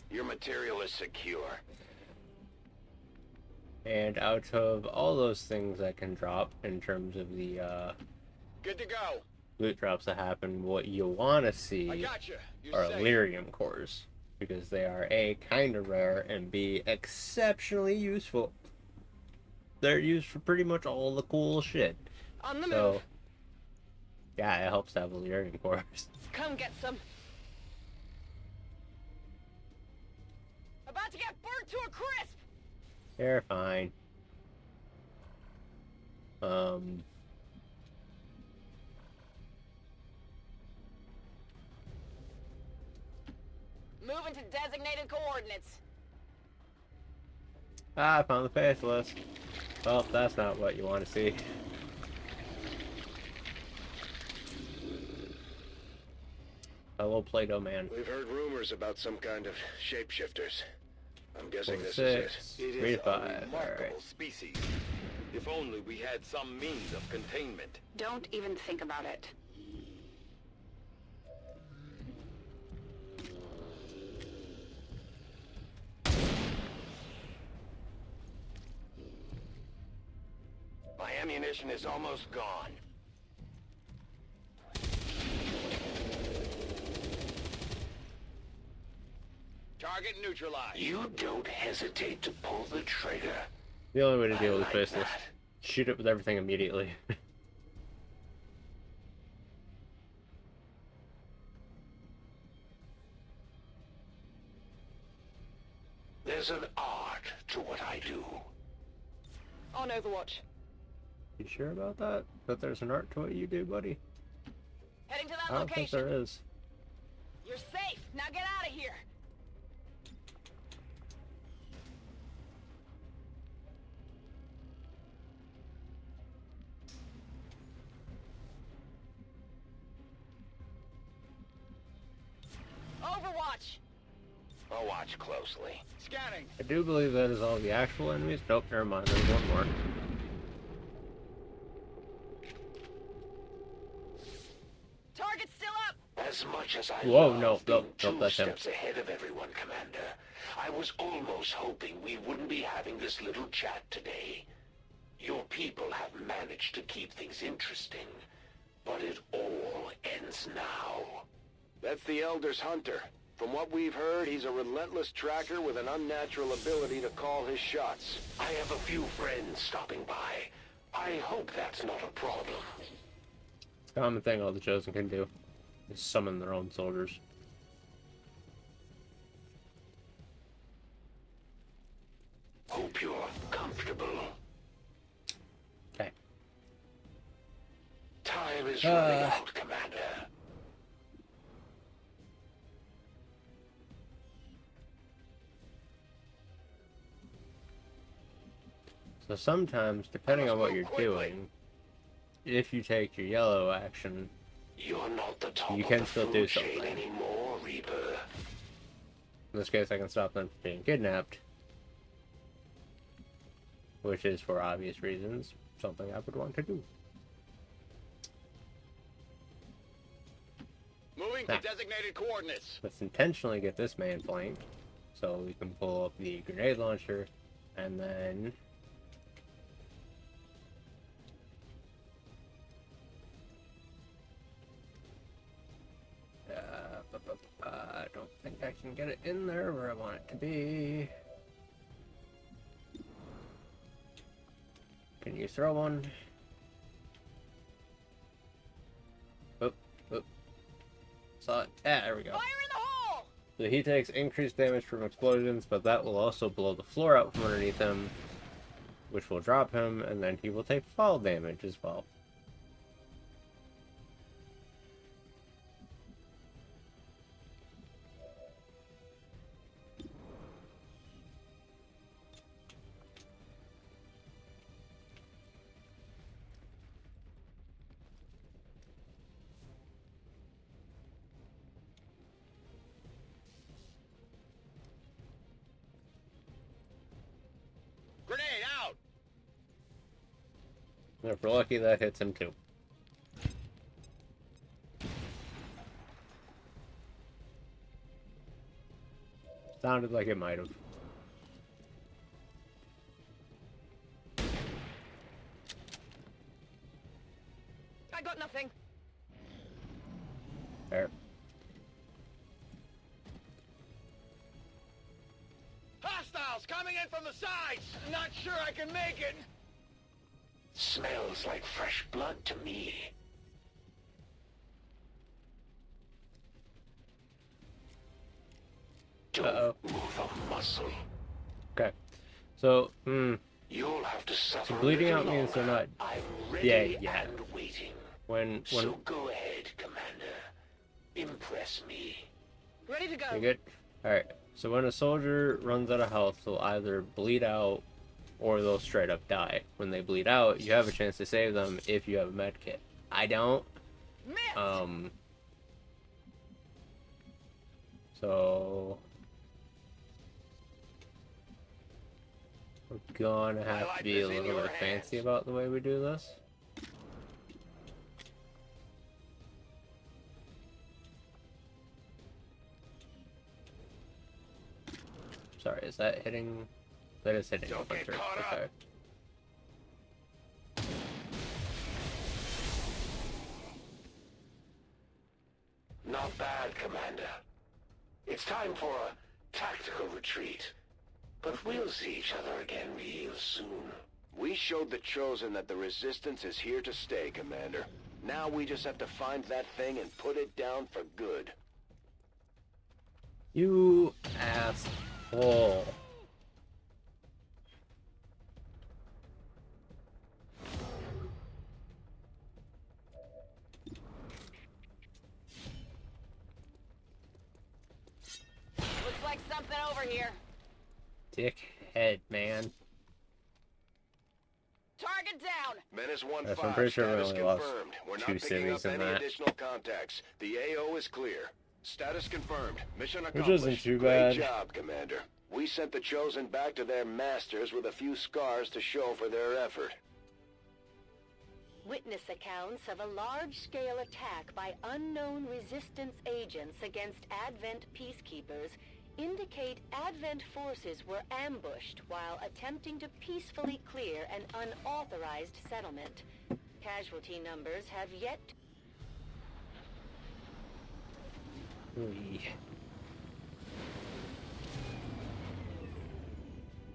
Your material is secure. And out of all those things that can drop in terms of the Good to go. loot drops that happen, what you want to see are Lyrium cores, because they are A, kind of rare, and B, exceptionally useful. They're used for pretty much all the cool shit. On the move. Yeah, it helps to have Lyrium cores. Come get some. About to get burnt to a crisp. They're fine. Moving to designated coordinates. Ah, I found the faceless. Well, that's not what you want to see. Hello, Play-Doh man. We've heard rumors about some kind of shapeshifters. I'm guessing this is 6, it. It 3 is to a 5. remarkable Alright. species. If only we had some means of containment. Don't even think about it. My ammunition is almost gone. Target neutralized. You don't hesitate to pull the trigger. The only way to deal with like faceless. that. Shoot it with everything immediately. There's an art to what I do. On Overwatch. You sure about that? That there's an art to what you do, buddy? Heading to that I don't think location. there is. You're safe. Now get out of here. Overwatch. I'll watch closely. Scanning. I do believe that is all the actual enemies. Nope, never mind. There's one more. Target's still up. As much as I Whoa, love no, being nope, nope, two that's him. steps ahead of everyone, Commander, I was almost hoping we wouldn't be having this little chat today. Your people have managed to keep things interesting, but it all ends now. That's the Elder's hunter. From what we've heard, he's a relentless tracker with an unnatural ability to call his shots. I have a few friends stopping by. I hope that's not a problem. It's a common thing all the Chosen can do. Is summon their own soldiers. Hope you're comfortable. Okay. Time is running out, Commander. So sometimes, depending on what you're doing, if you take your yellow action, You're not the top you of can the still food do chain something. anymore, Reaper. In this case, I can stop them from being kidnapped. Which is, for obvious reasons, something I would want to do. Moving to designated coordinates. Let's intentionally get this man flanked, so we can pull up the grenade launcher, and then... I don't think I can get it in there where I want it to be. Can you throw one? Oop, oop. Saw it. Ah, there we go. Fire in the hole. So he takes increased damage from explosions, but that will also blow the floor out from underneath him, which will drop him, and then he will take fall damage as well. Grenade out. If we're lucky, that hits him too. Sounded like it might have. I got nothing. Fair. Hostiles coming in from the sides. Not sure I can make it. Smells like fresh blood to me. Don't move a muscle. Okay. So, You You'll have to suffer. So bleeding out means they're not dead yet. When So go ahead, Commander. Impress me. Ready to go. You good? Alright. So when a soldier runs out of health, they'll either bleed out or they'll straight up die. When they bleed out, you have a chance to save them if you have a med kit. I don't. So we're gonna have to be a little bit fancy about the way we do this. Sorry, is that hitting? That is hitting a hunter. Okay. Not bad, Commander. It's time for a tactical retreat. But we'll see each other again real soon. We showed the Chosen that the Resistance is here to stay, Commander. Now we just have to find that thing and put it down for good. You asshole. Looks like something over here. Dickhead, man. Target down. Menace 1-5, Yes, I'm pretty sure we status only lost confirmed. We're not 2 picking cities up in any that. additional contacts. The AO is clear. Status confirmed. Mission Which accomplished. isn't too Great bad. job, Commander. We sent the Chosen back to their masters with a few scars to show for their effort. Witness accounts of a large-scale attack by unknown resistance agents against Advent peacekeepers indicate Advent forces were ambushed while attempting to peacefully clear an unauthorized settlement. Casualty numbers have yet to...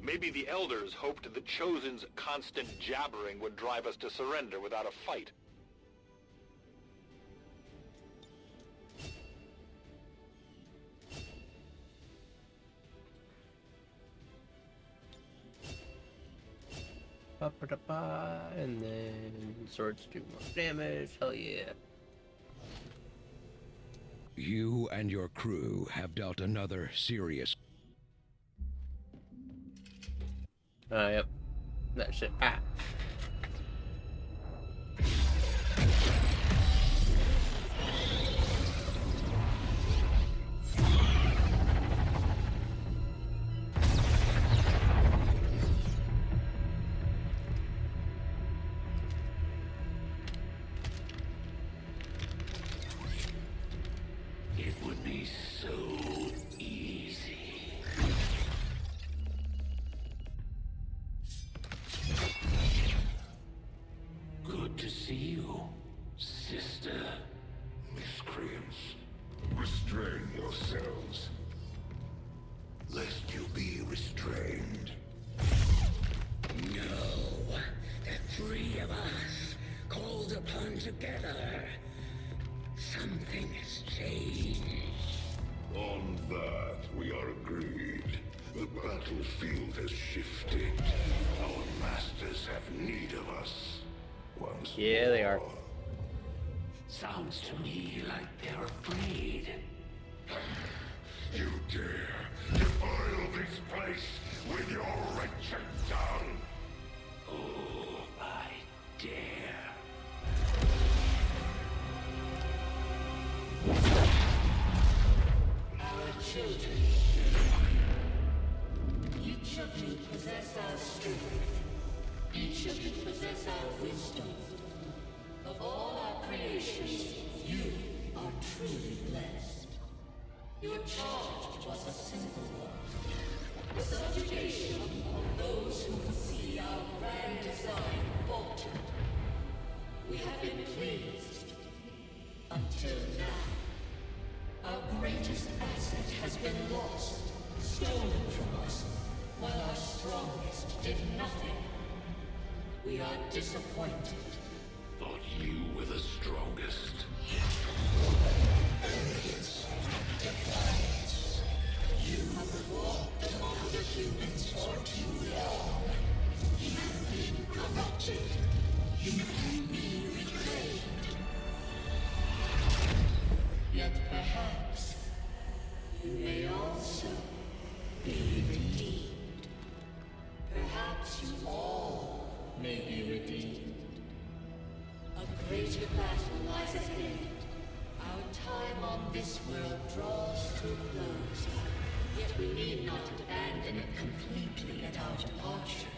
Maybe the Elders hoped the Chosen's constant jabbering would drive us to surrender without a fight. And then swords do more damage. Hell yeah. You and your crew have dealt another serious... Yep. That shit. Ah. It would be so easy. Good to see you, sister. Miscreants, restrain yourselves. Lest you be restrained. No, the three of us, called upon together. Something has changed. On that, we are agreed. The battlefield has shifted. Our masters have need of us. Once Yeah, they are. Sounds to me like they're afraid. You dare defile this place with your wretched tongue? Oh, I dare. Our children. Each of you possess our strength. Each of you possess our wisdom. Of all our creations, you are truly blessed. Your charge was a simple one. The subjugation of those who would see our grand design falter. We have been pleased. Until now. Our greatest asset has been lost, stolen from us, while our strongest did nothing. We are disappointed. Thought you were the strongest. Arrogance, defiance. You have walked among the humans for too long. You Sith, you can be reclaimed. Yet perhaps you may also be redeemed. Perhaps you all may be redeemed. A greater battle lies ahead. Our time on this world draws to a close. Yet we need not abandon it completely at our departure.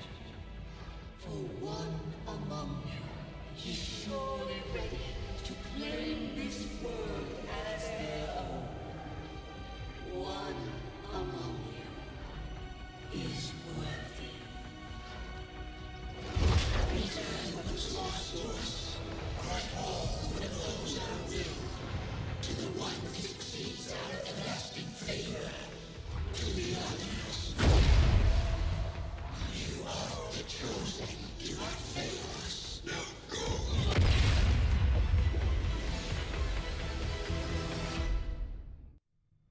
For one among you is surely ready to claim this world as their own. One among you is worthy. Return what was lost to us. Grant all what those our will. To the one that succeeds our everlasting favor. To the others. You are the chosen. Do not fail us. Now go.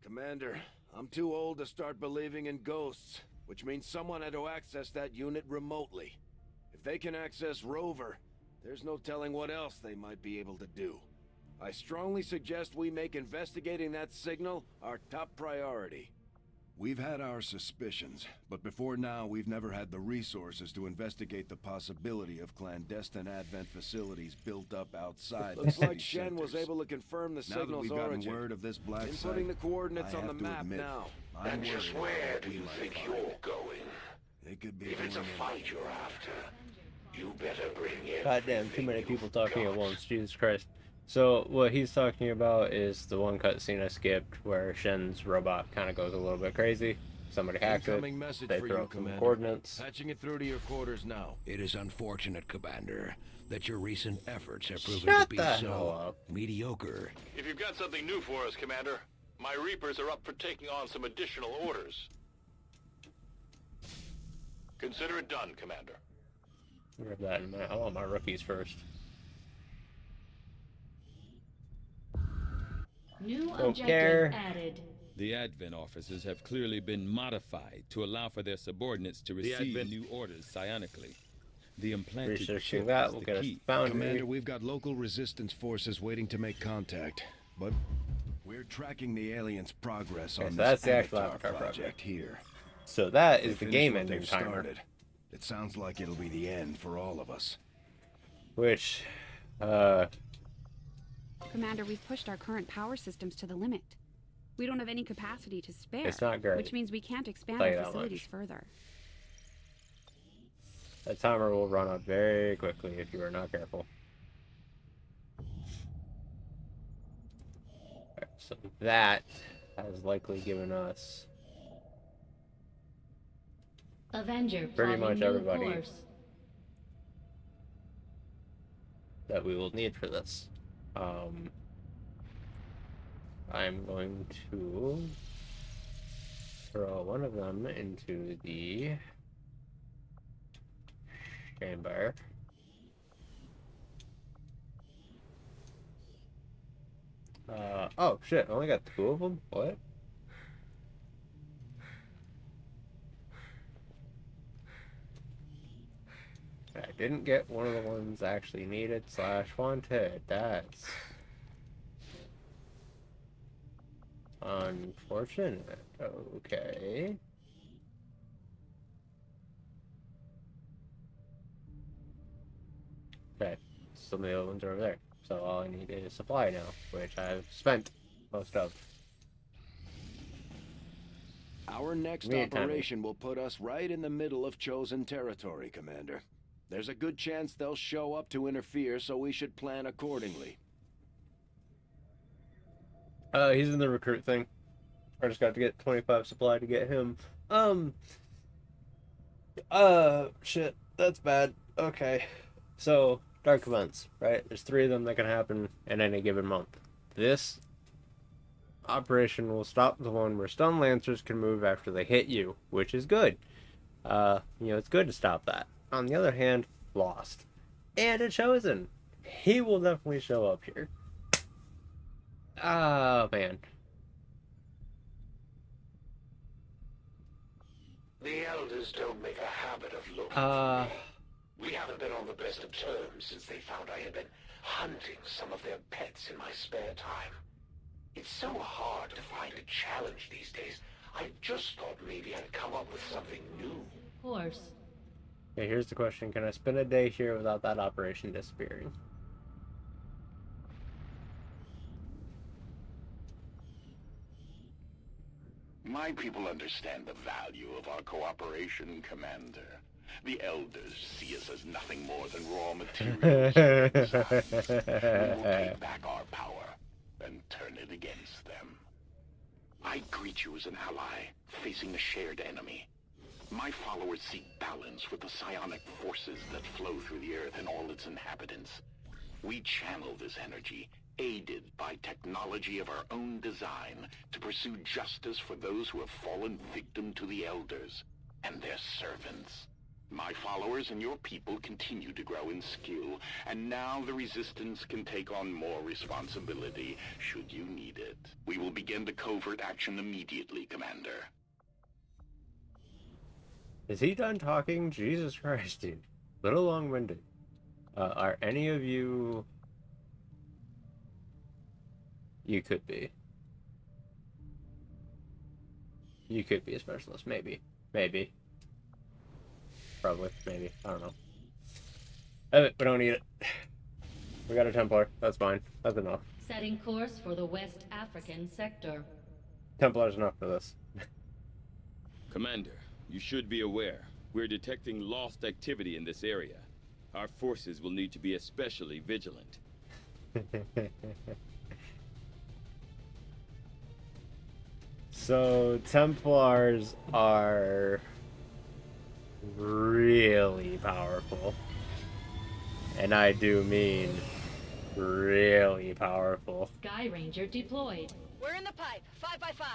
Commander, I'm too old to start believing in ghosts, which means someone had to access that unit remotely. If they can access Rover, there's no telling what else they might be able to do. I strongly suggest we make investigating that signal our top priority. We've had our suspicions, but before now we've never had the resources to investigate the possibility of clandestine Advent facilities built up outside the Looks city like Shen was centers. able to confirm the Now that signal's we've gotten origin. word of this black site, Inputting the coordinates I on the have to map admit, now. I'm And just worried where about do what you we might think find. you're going? They could be If it's a going in fight you're after, you better bring it. Goddamn, too many people talking at once. Jesus Christ. So what he's talking about is the one cutscene I skipped where Shen's robot kind of goes a little bit crazy. Somebody hacks it. Incoming message They for throw you, up some Commander. coordinates. Patching it through to your quarters now. It is unfortunate, Commander, that your recent efforts have proven Shut to be the hell so up. mediocre. If you've got something new for us, Commander, my Reapers are up for taking on some additional orders. Consider it done, Commander. I'll grab that in a minute. I want my rookies first. New Don't objective care. added. The Advent officers have clearly been modified to allow for their subordinates to receive new orders psionically. The implanted Researching chip that is will the get us key. found. Commander, we've got local resistance forces waiting to make contact, but we're tracking the aliens' progress on so this that's the actual Avatar Avatar project. here. So that If is they the finish game what ending they've timer. started, it sounds like it'll be the end for all of us. Which, Commander, we've pushed our current power systems to the limit. We don't have any capacity to spare. It's not great. Which means we can't expand Tell you our that facilities much. further. that timer will run up very quickly if you are not careful. Alright, so that has likely given us Avenger pretty plotting much new everybody course. that we will need for this. I'm going to throw one of them into the chamber. Oh shit, I only got 2 of them? What? I didn't get one of the ones actually needed / wanted. That's unfortunate. Okay. Okay, some of the other ones are over there. So all I need is supply now, which I've spent most of. Our next Immediate operation will put us right in the middle of chosen territory, Commander. There's a good chance they'll show up to interfere, so we should plan accordingly. He's in the recruit thing. I just got to get 25 supply to get him. Shit, that's bad. Okay. So, dark events, right? There's 3 of them that can happen in any given month. This operation will stop the one where stun lancers can move after they hit you, which is good. It's good to stop that. On the other hand, Lost. And a Chosen. He will definitely show up here. Oh, man. The elders don't make a habit of looking for me. We haven't been on the best of terms since they found I had been hunting some of their pets in my spare time. It's so hard to find a challenge these days. I just thought maybe I'd come up with something new. Of course. Okay, here's the question. Can I spend a day here without that operation disappearing? My people understand the value of our cooperation, Commander. The Elders see us as nothing more than raw materials. We will take back our power and turn it against them. I greet you as an ally, facing a shared enemy. My followers seek balance with the psionic forces that flow through the Earth and all its inhabitants. We channel this energy, aided by technology of our own design, to pursue justice for those who have fallen victim to the Elders and their servants. My followers and your people continue to grow in skill, and now the Resistance can take on more responsibility, should you need it. We will begin the covert action immediately, Commander. Is he done talking? Jesus Christ, dude. Little long-winded. Are any of you... You could be. You could be a specialist, maybe. Maybe. Probably, maybe. I don't know. We don't need it. We got a Templar. That's fine. That's enough. Setting course for the West African sector. Templar's enough for this. Commander, you should be aware. We're detecting lost activity in this area. Our forces will need to be especially vigilant. So, Templars are really powerful. And I do mean really powerful. Sky Ranger deployed. We're in the pipe. 5 by 5.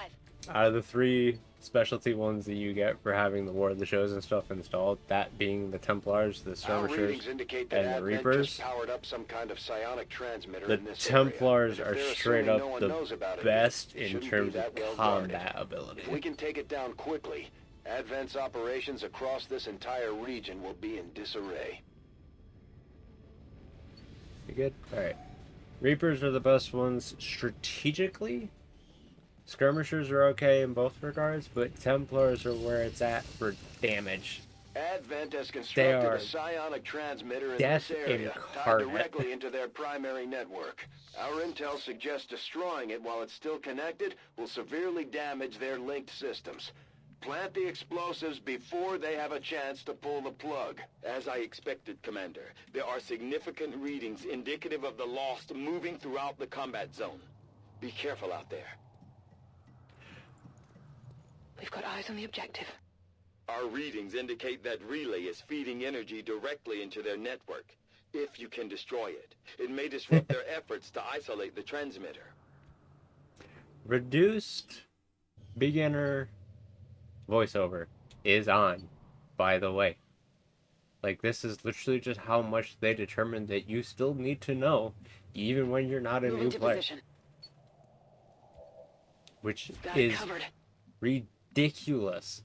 Out of the 3 specialty ones that you get for having the War of the Shows and stuff installed, that being the Templars, the Skirmishers, and the Reapers, powered up some kind of psionic transmitter the in this Templars area. are straight up the best in terms of combat ability. If we can take it down quickly, Advent's operations across this entire region will be in disarray. You good? Alright. Reapers are the best ones strategically. Skirmishers are okay in both regards, but Templars are where it's at for damage. Advent has constructed a psionic transmitter in this area, tied directly into their primary network. Our intel suggests destroying it while it's still connected will severely damage their linked systems. Plant the explosives before they have a chance to pull the plug. As I expected, Commander, there are significant readings indicative of the Lost moving throughout the combat zone. Be careful out there. We've got eyes on the objective. Our readings indicate that relay is feeding energy directly into their network. If you can destroy it, it may disrupt their efforts to isolate the transmitter. Reduced beginner voiceover is on, by the way. Like, this is literally just how much they determine that you still need to know, even when you're not a new player. Which is ridiculous.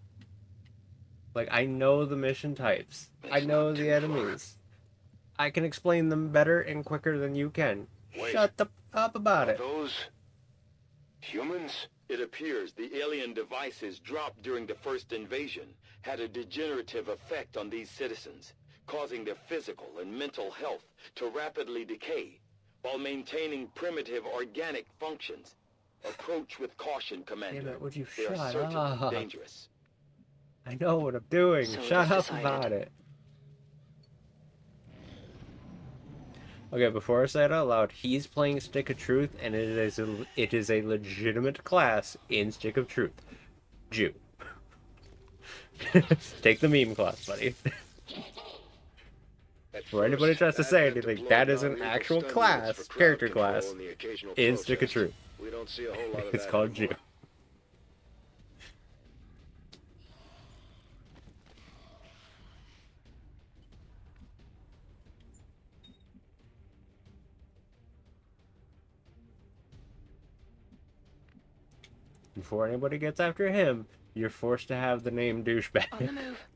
Like, I know the mission types. I know the enemies. I can explain them better and quicker than you can. Shut up about it. Those humans? It appears the alien devices dropped during the first invasion had a degenerative effect on these citizens, causing their physical and mental health to rapidly decay while maintaining primitive organic functions. Approach with caution, Commander. Damn it, would you they are shut certainly up? dangerous. I know what I'm doing. So Shut up decided. about it. Okay, before I say it out loud, he's playing Stick of Truth, and it is a legitimate class in Stick of Truth. Jew. Take the meme class, buddy. Before anybody tries to say anything, that is an actual class, character class, in Stick of Truth. We don't see a whole lot of It's that called Jew. anymore. Before anybody gets after him, you're forced to have the name douchebag. On the move.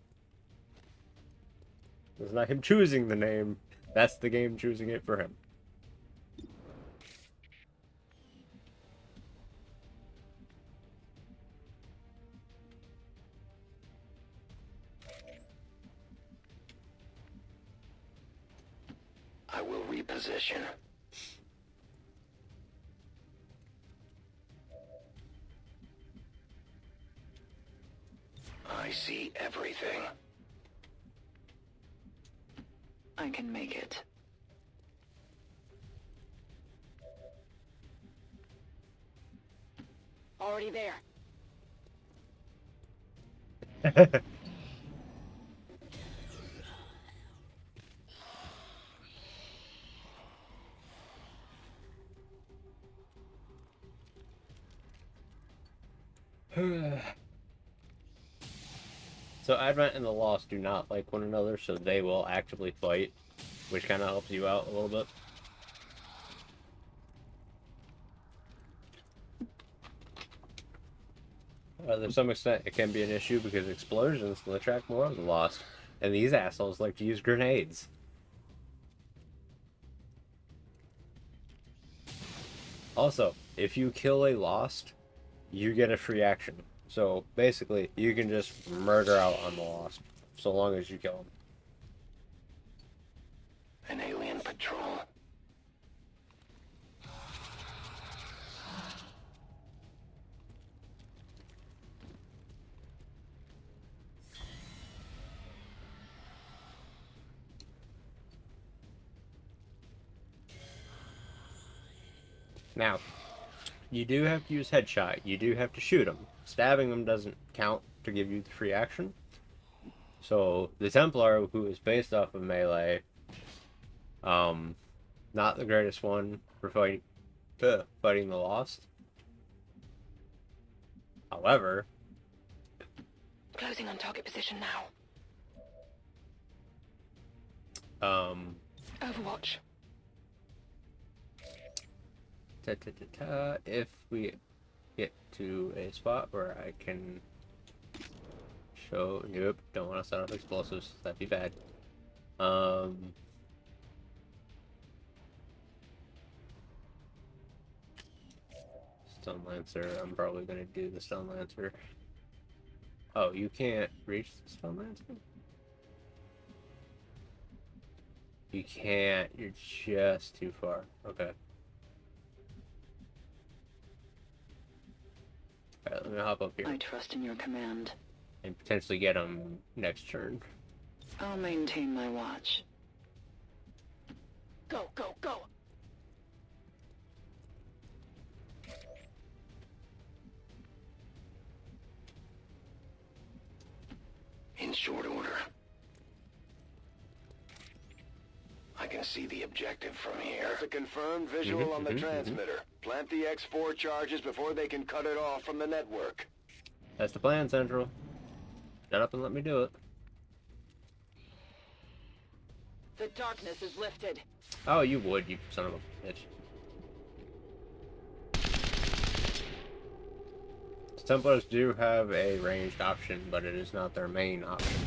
It's not him choosing the name. That's the game choosing it for him. I will reposition. I see everything. I can make it. Already there. So Advent and the Lost do not like one another, so they will actively fight, which kind of helps you out a little bit. To some extent, it can be an issue because explosions will attract more of the Lost, and these assholes like to use grenades. Also, if you kill a Lost, you get a free action. So basically, you can just murder out on the Lost, so long as you kill them. An alien patrol. Now, you do have to use headshot. You do have to shoot them. Stabbing them doesn't count to give you the free action. So, the Templar, who is based off of melee, not the greatest one for fighting the Lost. However, Closing on target position now. Overwatch. If we get to a spot where I can show... Nope, don't want to set off explosives. That'd be bad. Stun Lancer. I'm probably going to do the Stun Lancer. Oh, you can't reach the Stun Lancer? You can't. You're just too far. Okay. Alright, let me hop up here. I trust in your command. And potentially get him next turn. I'll maintain my watch. Go, go, go! In short order. I can see the objective from here. That's a confirmed visual on the transmitter. Plant the X4 charges before they can cut it off from the network. That's the plan, Central. Shut up and let me do it. The darkness is lifted. Oh, you would, you son of a bitch. Templars do have a ranged option, but it is not their main option.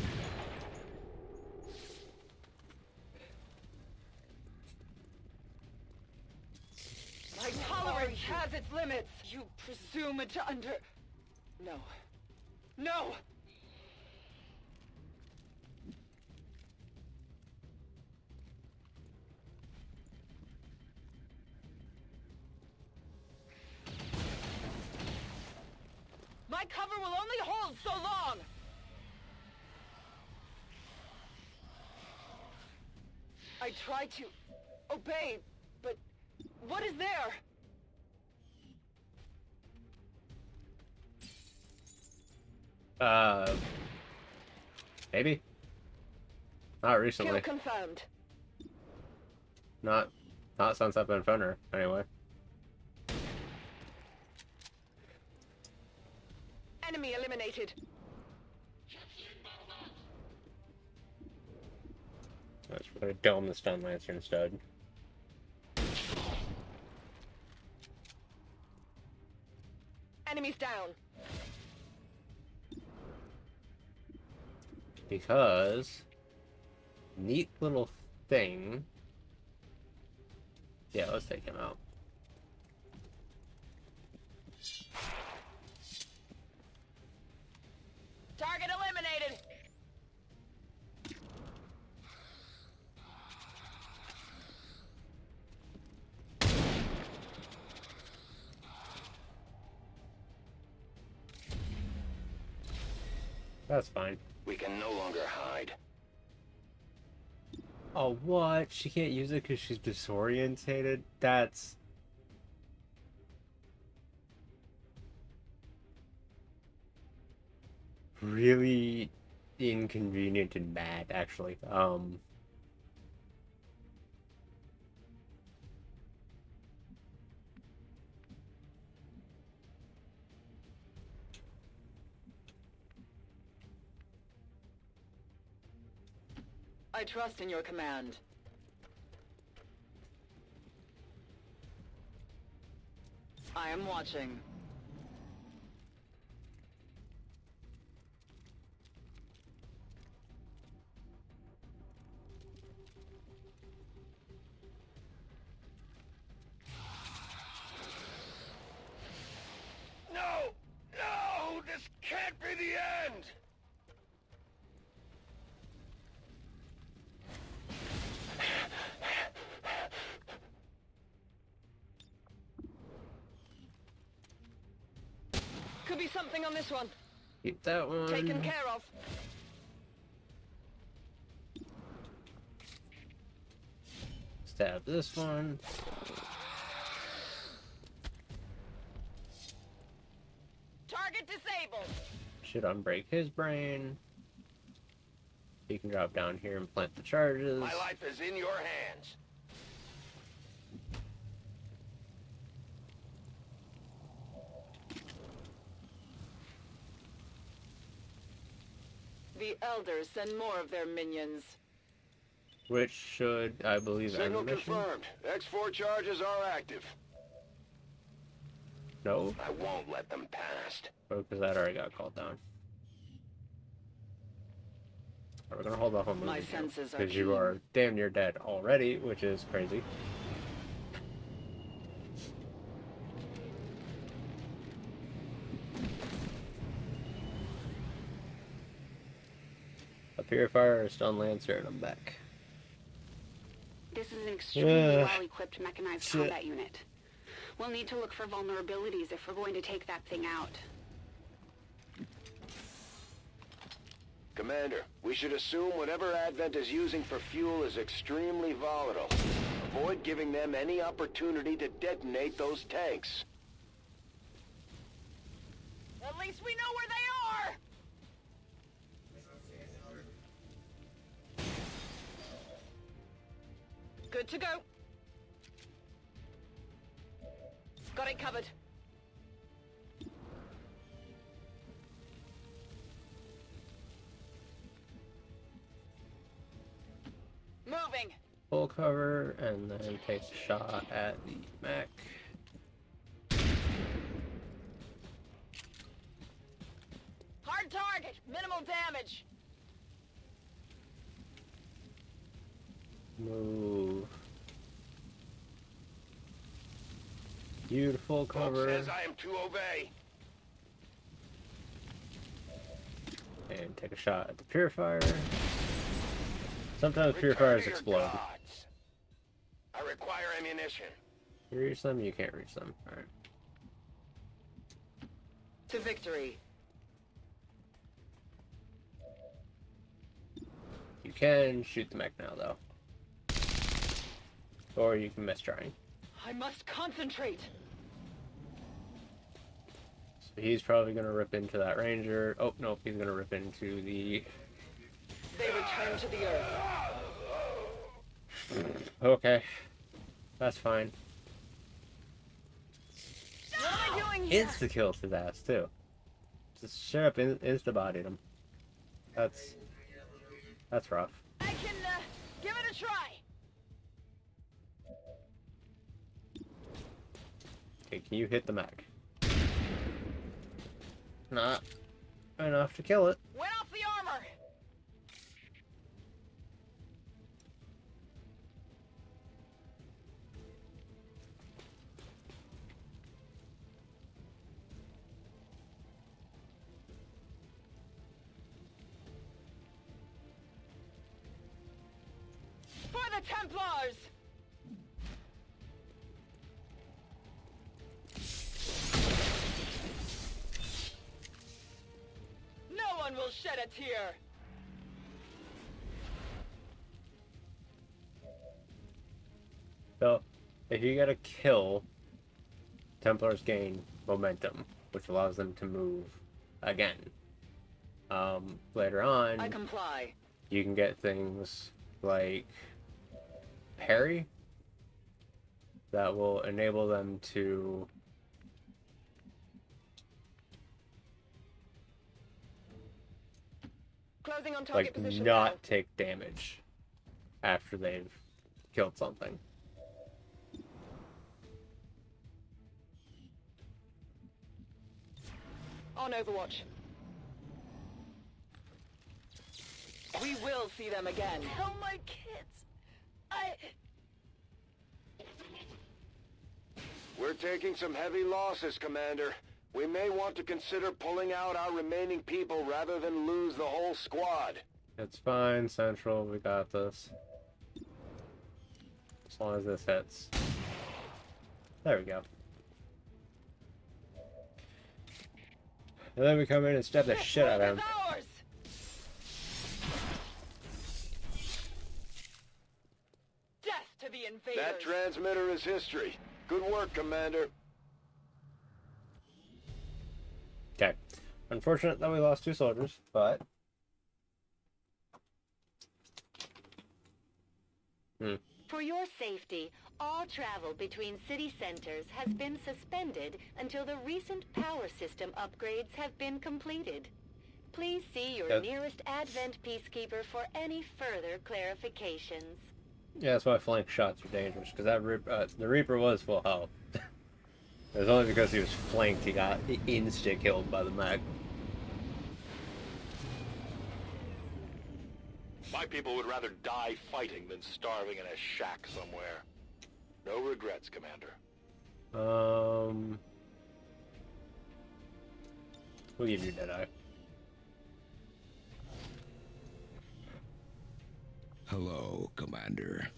My tolerance has its limits. You presume to No. No! My cover will only hold so long! I try to obey, but what is there? Maybe. Not recently. Kill confirmed. Not since I've been Fenrir, anyway. Enemy eliminated. Let's put a dome the Stun Lancer instead. Enemies down. Because neat little thing. Yeah, let's take him out. Target eliminated. That's fine. We can no longer hide. Oh, what? She can't use it because she's disorientated? That's... really inconvenient and bad, actually. I trust in your command. I am watching. No! No! This can't be the end! Could be something on this one. Keep that one. Taken care of. Stab this one. Target disabled. Should unbreak his brain. He can drop down here and plant the charges. My life is in your hands. The Elders send more of their minions. Which should, I believe, end Signal the mission. confirmed. X4 charges are active. No? I won't let them past. Oh, because that already got called down. We're gonna hold off on My moving senses are because you keen. are damn near dead already, which is crazy. A purifier, a stun lancer, and I'm back. This is an extremely well-equipped mechanized combat unit. We'll need to look for vulnerabilities if we're going to take that thing out. Commander, we should assume whatever Advent is using for fuel is extremely volatile. Avoid giving them any opportunity to detonate those tanks. At least we know where they are! Good to go. Got it covered. Moving. Full cover, and then take a shot at the mech. Hard target. Minimal damage. Move. Beautiful cover. Says I am to obey. And take a shot at the purifier. Sometimes purifiers explode. Gods. I require ammunition. You reach them, you can't reach them. Alright. To victory. You can shoot the mech now, though. Or you can miss trying. I must concentrate. So he's probably going to rip into that ranger. Oh, no, he's going to rip into the... They return to the earth. Okay. That's fine. What am I doing here? Insta-killed his ass, too. Just straight up insta-bodied him. That's rough. I can, give it a try. Okay, can you hit the mech? Not enough to kill it. Went off the armor. For the Templars! No one will shed a tear! So, if you get a kill, Templars gain momentum, which allows them to move again. Later on, I comply. You can get things like parry that will enable them to Closing on target position not now. take damage after they've killed something. On Overwatch. We will see them again. Tell my kids. We're taking some heavy losses, Commander. We may want to consider pulling out our remaining people rather than lose the whole squad. It's fine, Central. We got this. As long as this hits. There we go. And then we come in and stab the shit out of him. Death to the invaders. That transmitter is history. Good work, Commander. Okay. Unfortunate that we lost 2 soldiers, but... For your safety, all travel between city centers has been suspended until the recent power system upgrades have been completed. Please see your nearest Advent Peacekeeper for any further clarifications. Yeah, that's why flank shots are dangerous, because that the Reaper was full health. It was only because he was flanked he got insta-killed by the mech. My people would rather die fighting than starving in a shack somewhere. No regrets, Commander. We'll give you Deadeye. Hello, Commander.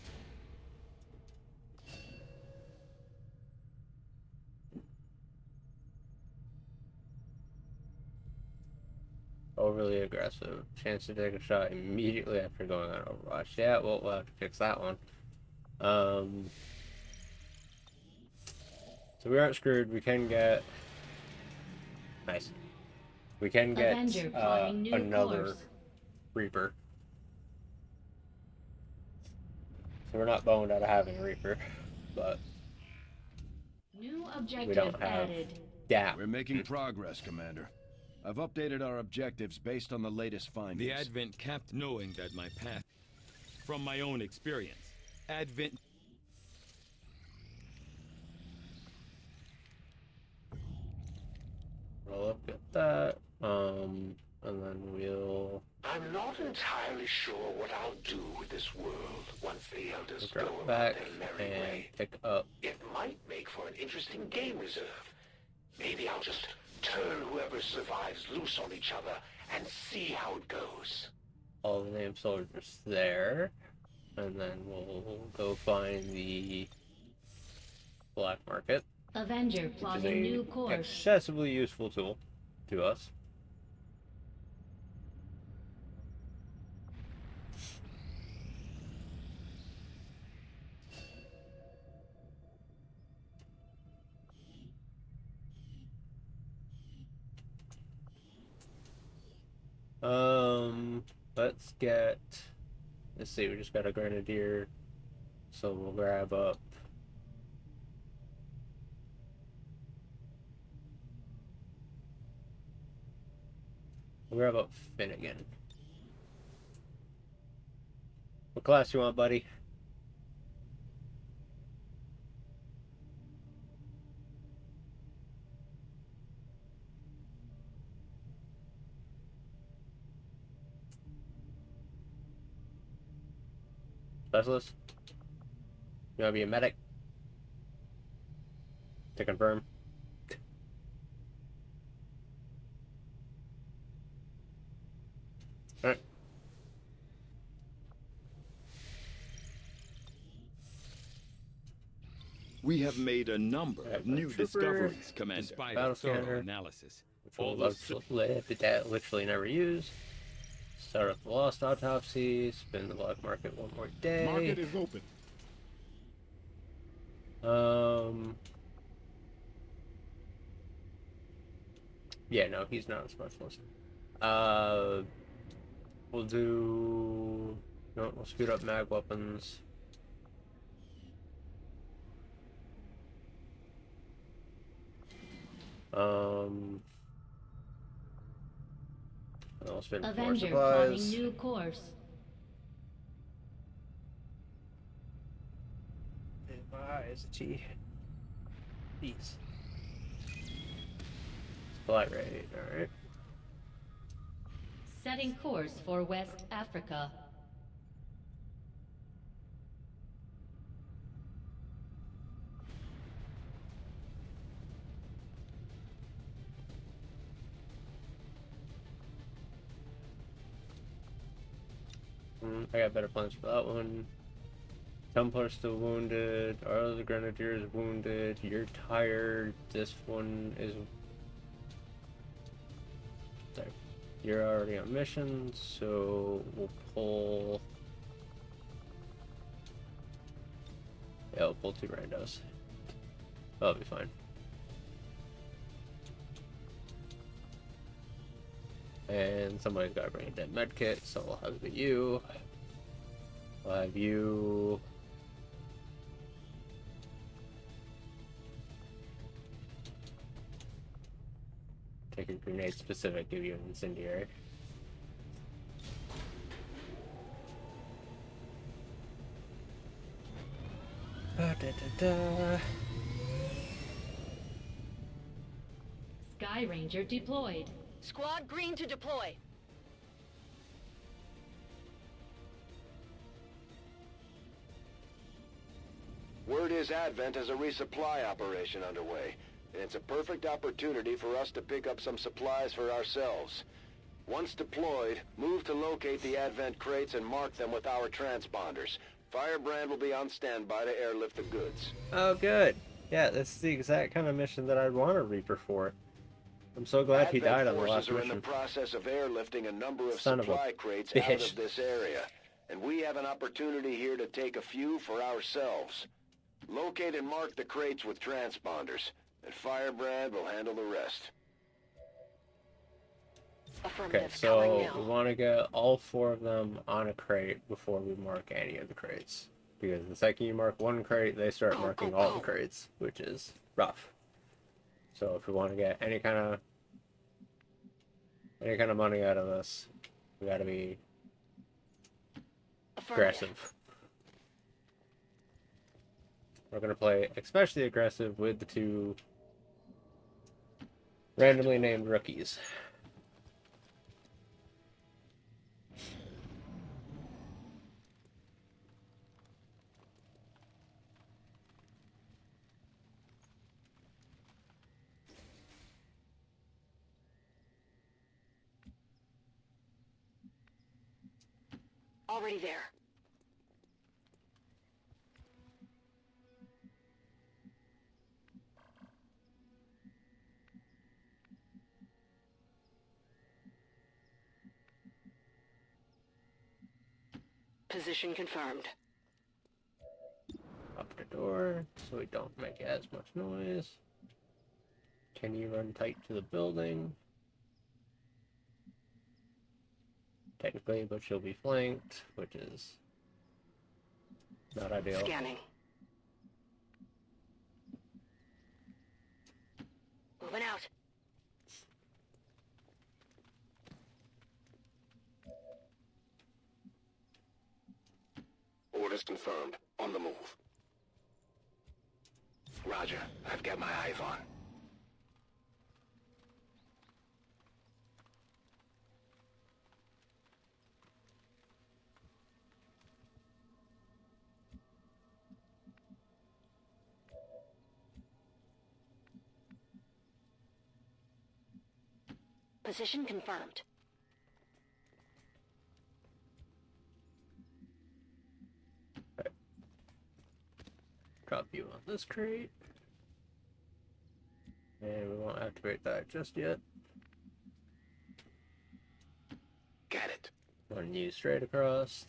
Overly aggressive. Chance to take a shot immediately after going on Overwatch. Yeah, well, we'll have to fix that one. So we aren't screwed. We can get... Nice. We can get another Reaper. So we're not boned out of having a Reaper, but New we objective don't have... added. Yeah. We're making progress, Commander. I've updated our objectives based on the latest findings. The Advent kept knowing that my path... From my own experience, Advent... We'll look at that, and then we'll... I'm not entirely sure what I'll do with this world once the Elders go drop about back their merry and way. pick up. It might make for an interesting game reserve. Maybe I'll just turn whoever survives loose on each other and see how it goes. All the named soldiers there, and then we'll go find the black market. Avenger which is plotting new course. excessively useful tool to us. Let's get... Let's see, we just got a Grenadier, so we'll grab up... We'll grab up Finnegan. What class you want, buddy? Specialist? You want to be a medic? To confirm. Alright. We have made a number of new discoveries, Commander. Despite Battle a thorough scanner. analysis. Which we'll literally never use. Start up the Lost Autopsy. Spin the black market one more day. Market is open. Yeah, no, he's not a specialist. We'll do... No, we'll speed up mag weapons. I'll spend more Avenger supplies. plotting new course. Why is it T? These. Supply rate, alright. Setting course for West Africa. I got better plans for that one. Templar's still wounded. Our other Grenadier is wounded. You're tired. This one is... Sorry. You're already on mission, so we'll pull... Yeah, we'll pull 2 randos. That'll be fine. And somebody's got to bring a dead med kit, so we'll have you. We'll have you. Take a grenade specific, give you an incendiary. Sky Ranger deployed. Squad green to deploy. Word is Advent has a resupply operation underway, and it's a perfect opportunity for us to pick up some supplies for ourselves. Once deployed, move to locate the Advent crates and mark them with our transponders. Firebrand will be on standby to airlift the goods. Oh, good. Yeah, that's the exact kind of mission that I'd want a Reaper for. I'm so glad he died on the last Advent forces are in mission. the process of airlifting a number of Son of a supply crates bitch. out of this area, and we have an opportunity here to take a few for ourselves. Locate and mark the crates with transponders, and Firebrand will handle the rest. Okay, so we want to get all 4 of them on a crate before we mark any of the crates. Because the second you mark one crate, they start marking all the crates, which is rough. So if we want to get any kind of money out of this, we got to be aggressive. We're going to play especially aggressive with the 2 randomly named rookies. Already there. Position confirmed. Up the door so we don't make as much noise. Can you run tight to the building? Technically, but she'll be flanked, which is not ideal. Scanning. Moving out. Orders confirmed. On the move. Roger. I've got my eyes on. Position confirmed. Drop you on this crate. And we won't activate that just yet. Get it. Run you straight across.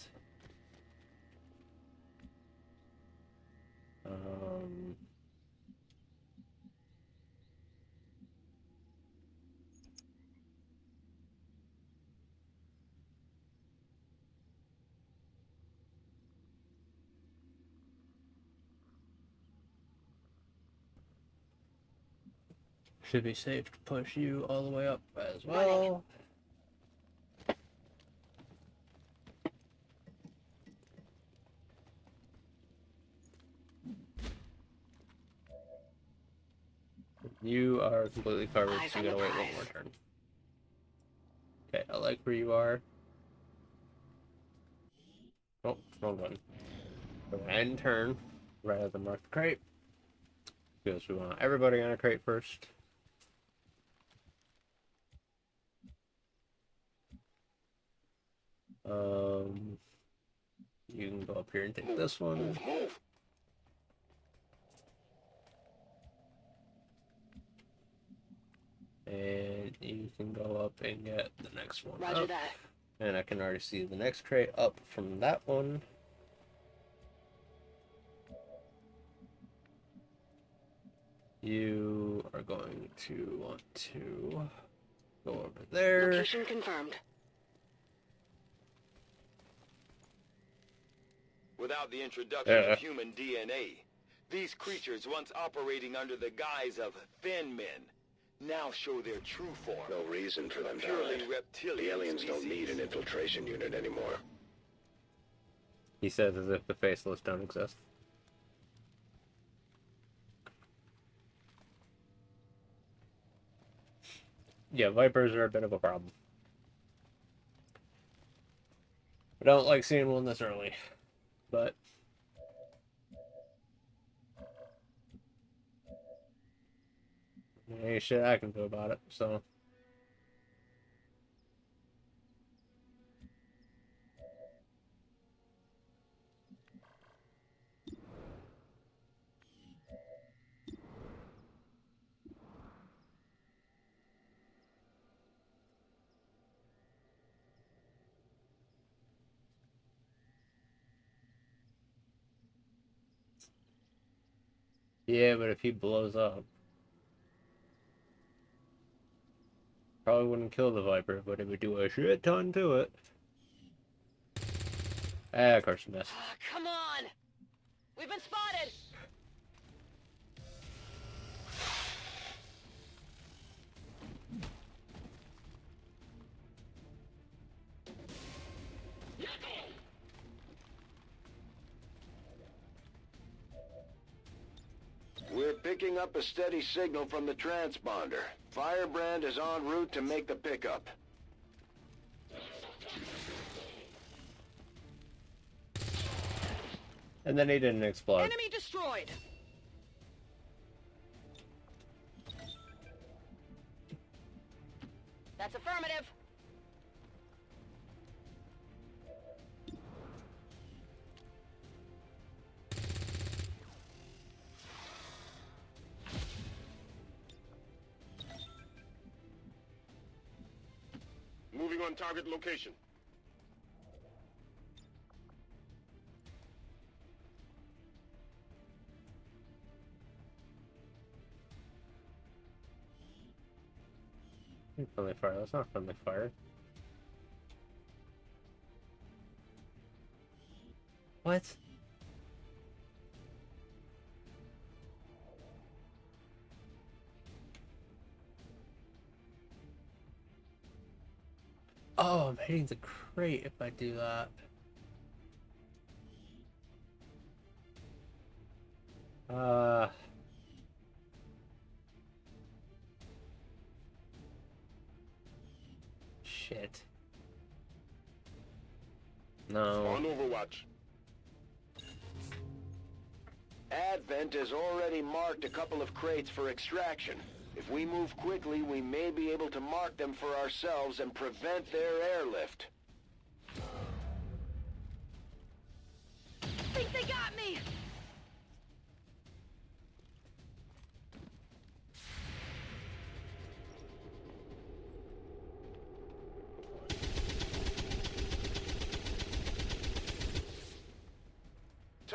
Should be safe to push you all the way up as well. You are completely covered, so you gotta wait one more turn. Okay, I like where you are. Oh, wrong one. Go ahead and turn rather than mark the crate. Because we want everybody on a crate first. You can go up here and take this one. And you can go up and get the next one. Roger that. And I can already see the next crate up from that one. You are going to want to go over there. Location confirmed. Without the introduction of human DNA, these creatures once operating under the guise of thin men now show their true form. No reason for them to purely hide. reptilian The aliens species. don't need an infiltration unit anymore. He says as if the faceless don't exist. Yeah, Vipers are a bit of a problem. I don't like seeing one this early, but there ain't shit I can do about it, so. Yeah, but if he blows up, probably wouldn't kill the Viper, but it would do a shit ton to it. Ah, of course you missed. Come on! We've been spotted! We're picking up a steady signal from the transponder. Firebrand is en route to make the pickup. And then he didn't explode. Enemy destroyed! That's affirmative. Moving on target location. Friendly fire, that's not friendly fire. What? Oh, I'm hitting the crate if I do that. Shit. No. On Overwatch. Advent has already marked a couple of crates for extraction. If we move quickly, we may be able to mark them for ourselves and prevent their airlift. Think they got me!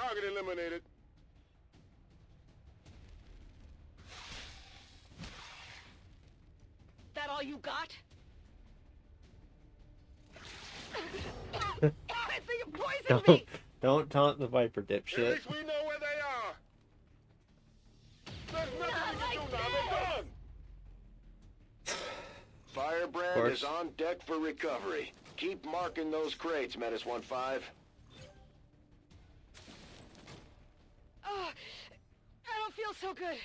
Target eliminated. That all you got? I think it poisoned me! Don't taunt the Viper, dipshit. At least we know where they are. There's nothing we can do now. They're done. Firebrand is on deck for recovery. Keep marking those crates, Menace 1-5. Oh, I don't feel so good.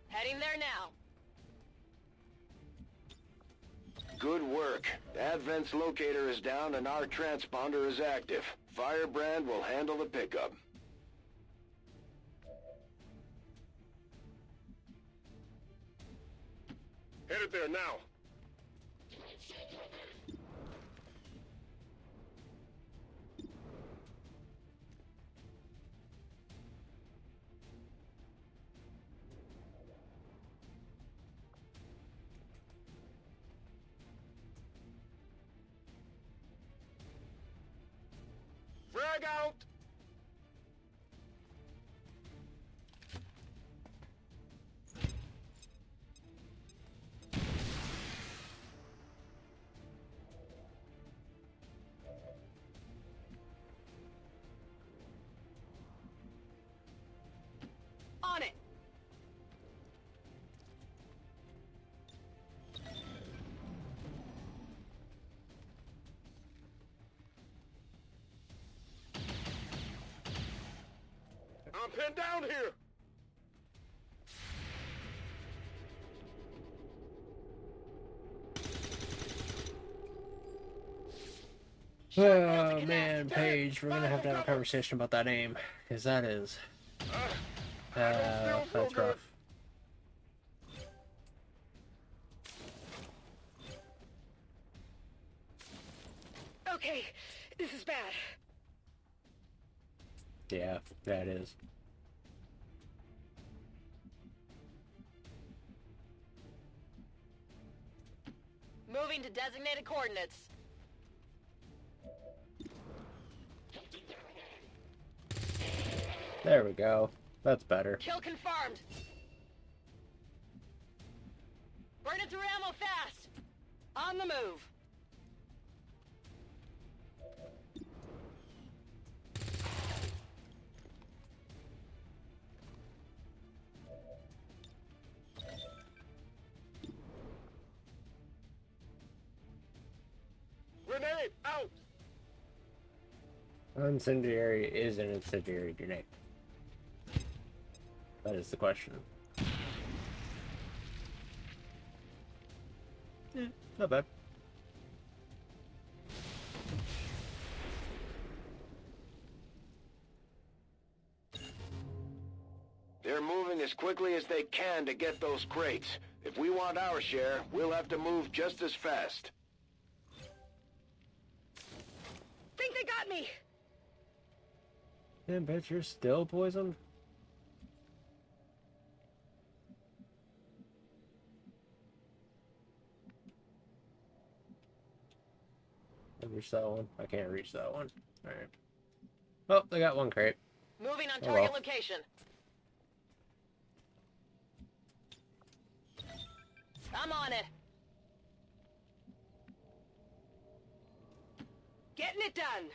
Heading there now. Good work. Advent's locator is down and our transponder is active. Firebrand will handle the pickup. Headed there now. Frag out! On it! I'm pinned down here. Oh man, Paige, we're gonna have to have a conversation about that aim, because that is that's rough. Okay, this is bad. Yeah, that is. Moving to designated coordinates. There we go. That's better. Kill confirmed. Burn it through ammo fast. On the move. Grenade out. Incendiary is an incendiary grenade. That is the question. Yeah, not bad. They're moving as quickly as they can to get those crates. If we want our share, we'll have to move just as fast. Think they got me. Damn, bitch, you're still poisoned? I reach that one. I can't reach that one. Alright. Oh, they got one crate. Moving on Oh, target well. location. I'm on it. Getting it done.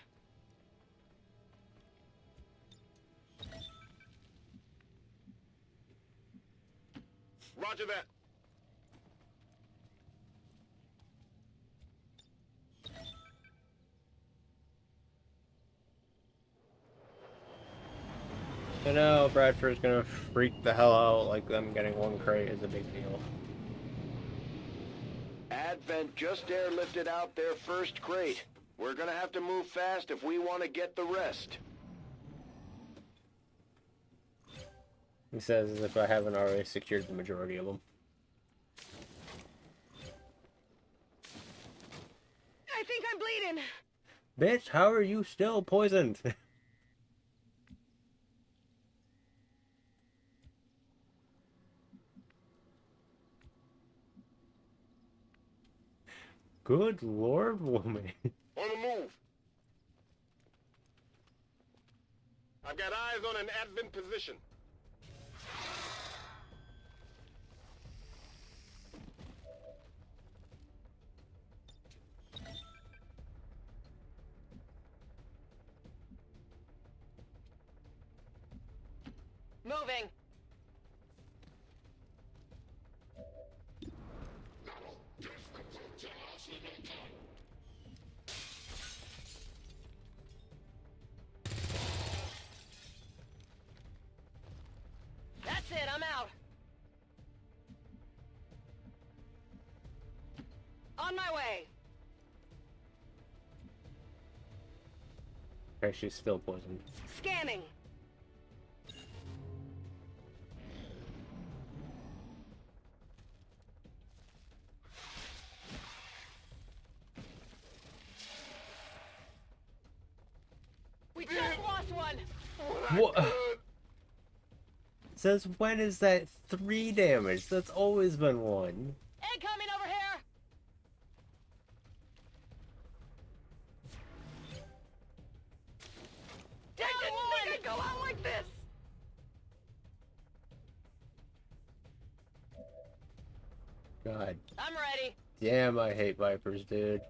Roger that. I know Bradford's gonna freak the hell out like them getting one crate is a big deal. Advent just airlifted out their first crate. We're gonna have to move fast if we want to get the rest. He says as if I haven't already secured the majority of them. I think I'm bleeding. Bitch, how are you still poisoned? Good lord, woman. On the move. I've got eyes on an advent position. Moving. That's it, I'm out. On my way. Okay, she's still poisoned. Scanning. We just lost one. What? Says when is that 3 damage? That's always been 1. Egg coming over here. Down I didn't think I'd go out like this. God. I'm ready. Damn, I hate Vipers, dude.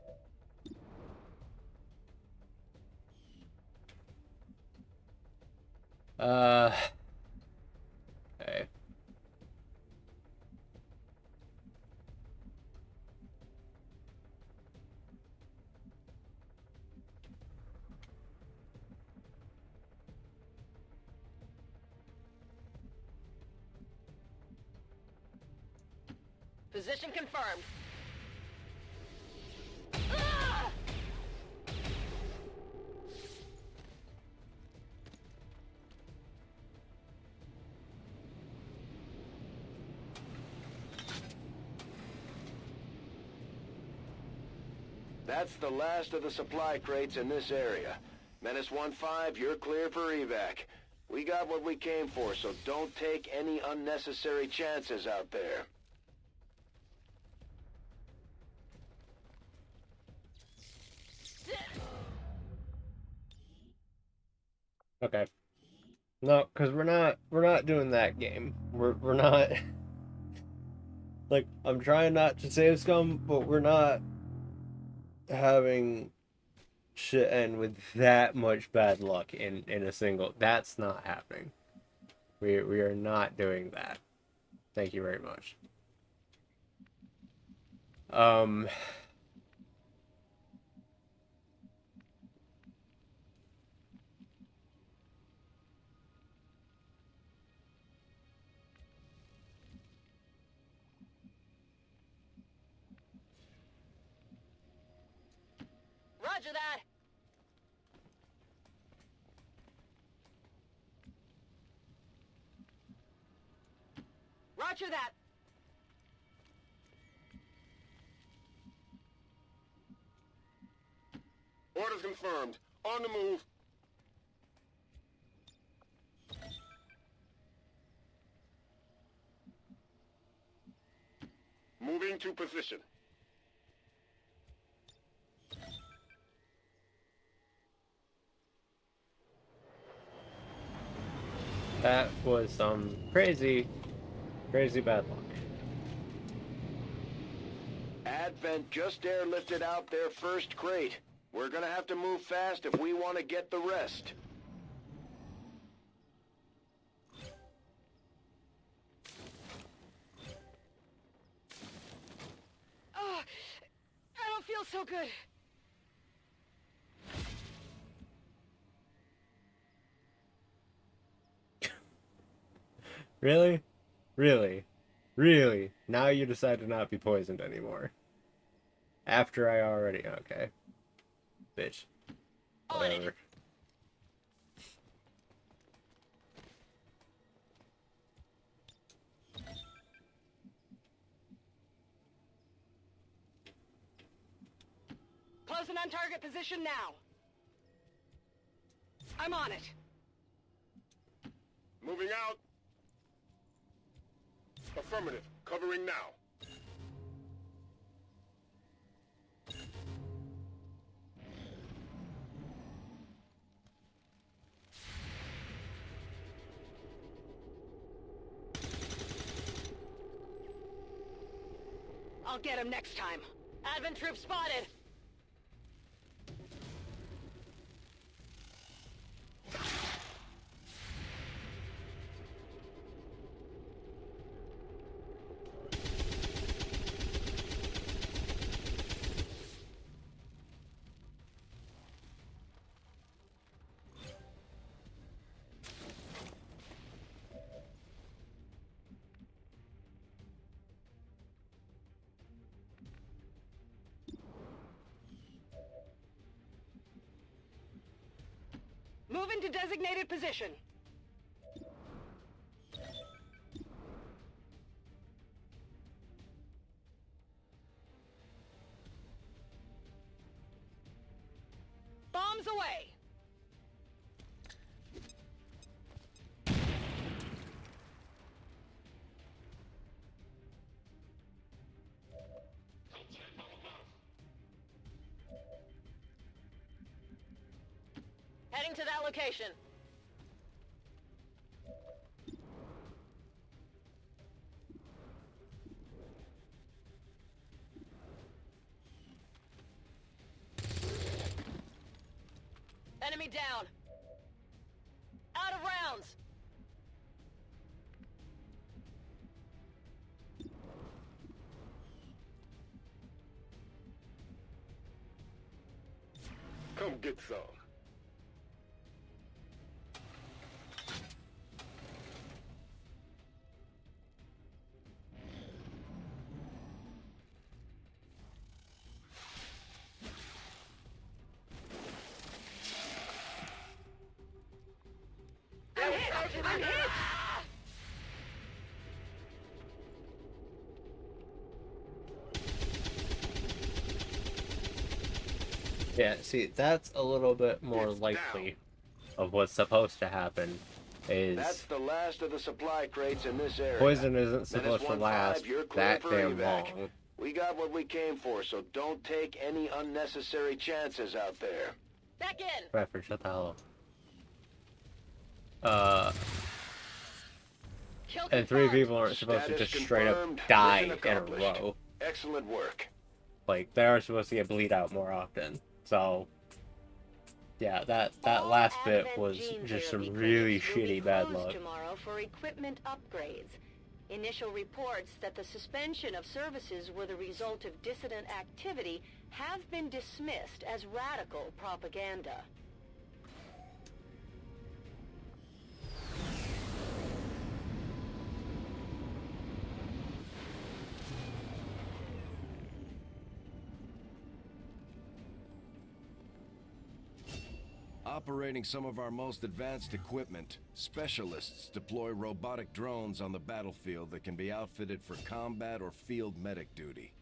Okay. Position confirmed. Ah! That's the last of the supply crates in this area. Menace 1-5, you're clear for evac. We got what we came for, so don't take any unnecessary chances out there. Okay. No, because we're not doing that game. We're not like, I'm trying not to save scum, but we're not having shit end with that much bad luck in a single. That's not happening. We are not doing that. Thank you very much. Roger that. Roger that. Orders confirmed. On the move. Moving to position. That was some crazy bad luck. Advent just airlifted out their first crate. We're gonna have to move fast if we want to get the rest. Oh, I don't feel so good. Really? Really? Really? Now you decide to not be poisoned anymore. After I already... Okay. Bitch. Whatever. Closing on target position now. I'm on it. Moving out. Affirmative. Covering now. I'll get him next time. Advent troop spotted. Move into designated position. Bombs away! Heading to that location. Enemy down. Out of rounds. Come get some. I'm hit! Yeah, see, that's a little bit more likely of what's supposed to happen. That's the last of the supply crates in this area. Poison isn't supposed to last that damn long. We got what we came for, so don't take any unnecessary chances out there. Back in. Bradford, shut the hell up. And 3 people aren't supposed to just straight up die in a row. Excellent work. Like, they are supposed to get bleed out more often. So, yeah, that last bit was just some really shitty bad luck. Tomorrow for equipment upgrades. Initial reports that the suspension of services were the result of dissident activity have been dismissed as radical propaganda. Operating some of our most advanced equipment, specialists deploy robotic drones on the battlefield that can be outfitted for combat or field medic duty.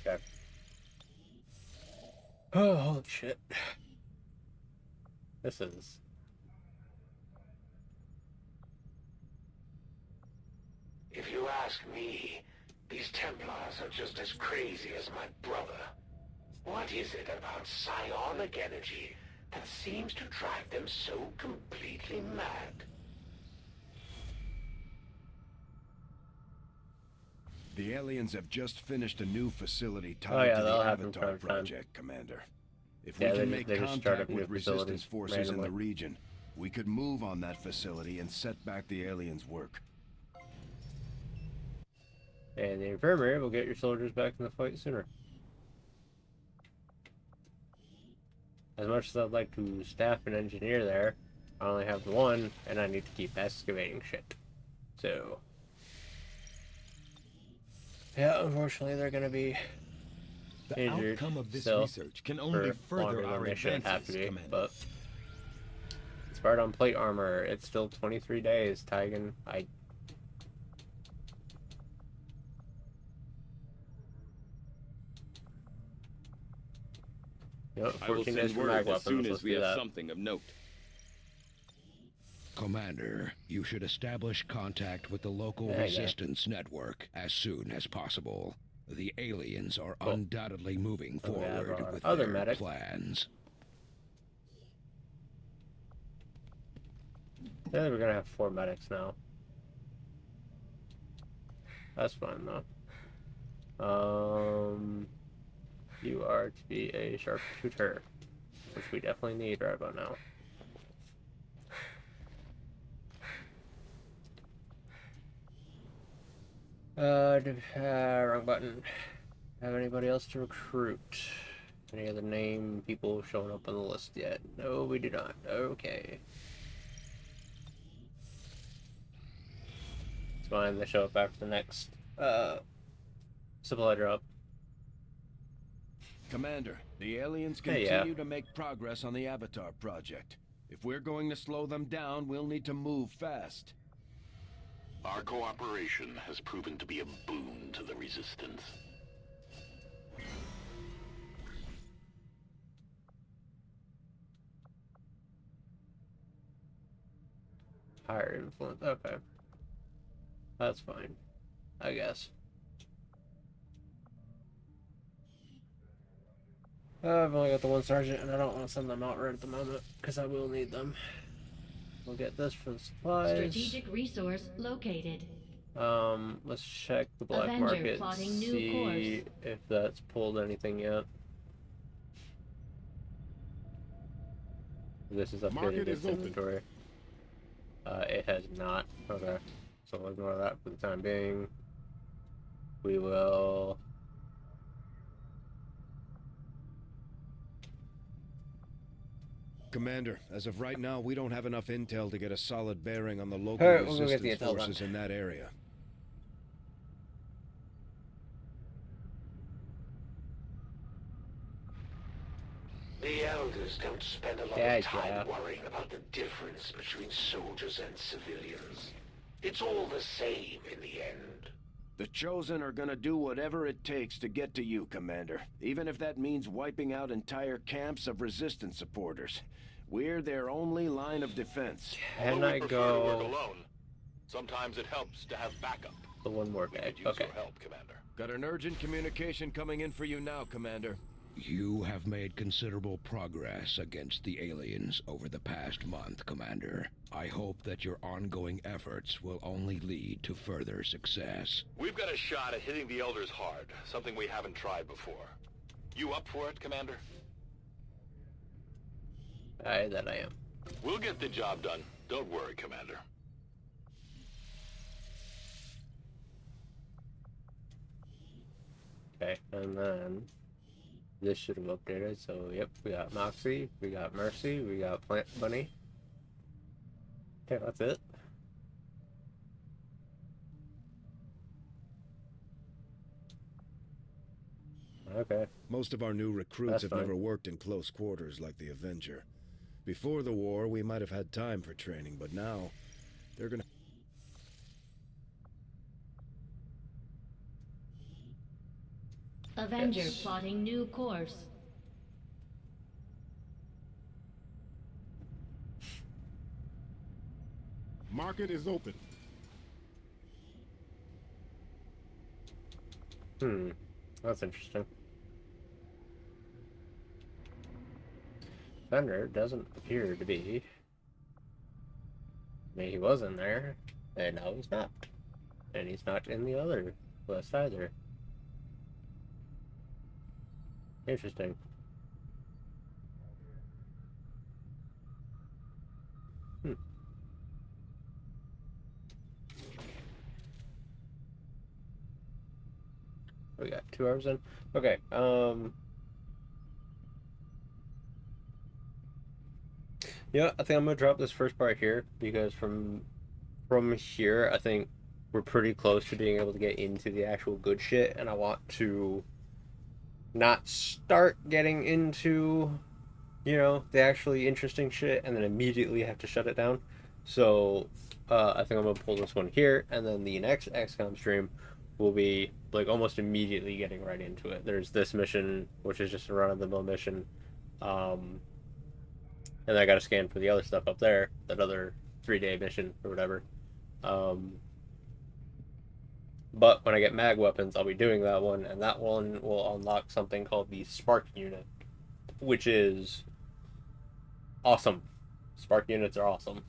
Okay. Oh, holy shit. This is... If you ask me, these Templars are just as crazy as my brother. What is it about psionic energy that seems to drive them so completely mad? The aliens have just finished a new facility tied to the Avatar project, Commander. If we can make contact with resistance forces in the region, we could move on that facility and set back the aliens' work. And the infirmary will get your soldiers back in the fight sooner. As much as I'd like to staff an engineer there, I only have the one, and I need to keep excavating shit. So... yeah, unfortunately they're gonna be injured. The outcome of this research can only further our advances, Commander. But it's part on plate armor. It's still 23 days, Tigan. Yep, I will send word as soon as we have something of note. Commander, you should establish contact with the local resistance network as soon as possible. The aliens are undoubtedly moving forward with other their medic. plans. Yeah, we're gonna have 4 medics now. That's fine though. You are to be a sharpshooter, which we definitely need right about now. Wrong button. Have anybody else to recruit? Any other name people showing up on the list yet? No, we do not. Okay. It's fine, they show up after the next supply drop. Commander, the aliens continue to make progress on the Avatar project. If we're going to slow them down, we'll need to move fast. Our cooperation has proven to be a boon to the Resistance. Higher influence, okay. That's fine, I guess. I've only got the 1 sergeant, and I don't want to send them out right at the moment, because I will need them. We'll get this for the supplies. Strategic resource located. Let's check the black Avenger market, plotting new see if that's pulled anything yet. This is updated its inventory. It has not. Okay, so we'll ignore that for the time being. We will... Commander, as of right now, we don't have enough intel to get a solid bearing on the local resistance forces in that area. The Elders don't spend a lot of time worrying about the difference between soldiers and civilians. It's all the same in the end. The Chosen are gonna do whatever it takes to get to you, Commander. Even if that means wiping out entire camps of Resistance supporters. We're their only line of defense. Can I go... work alone. Sometimes it helps to have backup. The 1 more guy. Okay. Help, Commander. Got an urgent communication coming in for you now, Commander. You have made considerable progress against the aliens over the past month, Commander. I hope that your ongoing efforts will only lead to further success. We've got a shot at hitting the Elders hard, something we haven't tried before. You up for it, Commander? Aye, that I am. We'll get the job done. Don't worry, Commander. Okay, and then... this should have updated, so yep, we got Moxie, we got Mercy, we got Plant Bunny. Okay, that's it. Okay. Most of our new recruits have never worked in close quarters like the Avenger. Before the war, we might have had time for training, but now, they're gonna... Avenger plotting new course. Market is open. That's interesting. Thunder doesn't appear to be. I mean, he was in there, and now he's not. And he's not in the other list either. Interesting. We got 2 hours in. Okay, yeah, I think I'm gonna drop this first part here because from here, I think we're pretty close to being able to get into the actual good shit, and I want to not start getting into, you know, the actually interesting shit and then immediately have to shut it down. So I think I'm gonna pull this one here, and then the next XCOM stream will be like almost immediately getting right into it. There's this mission, which is just a run-of-the-mill mission, and I gotta scan for the other stuff up there, that other 3-day mission or whatever. But when I get mag weapons, I'll be doing that one, and that one will unlock something called the Spark Unit, which is awesome. Spark units are awesome.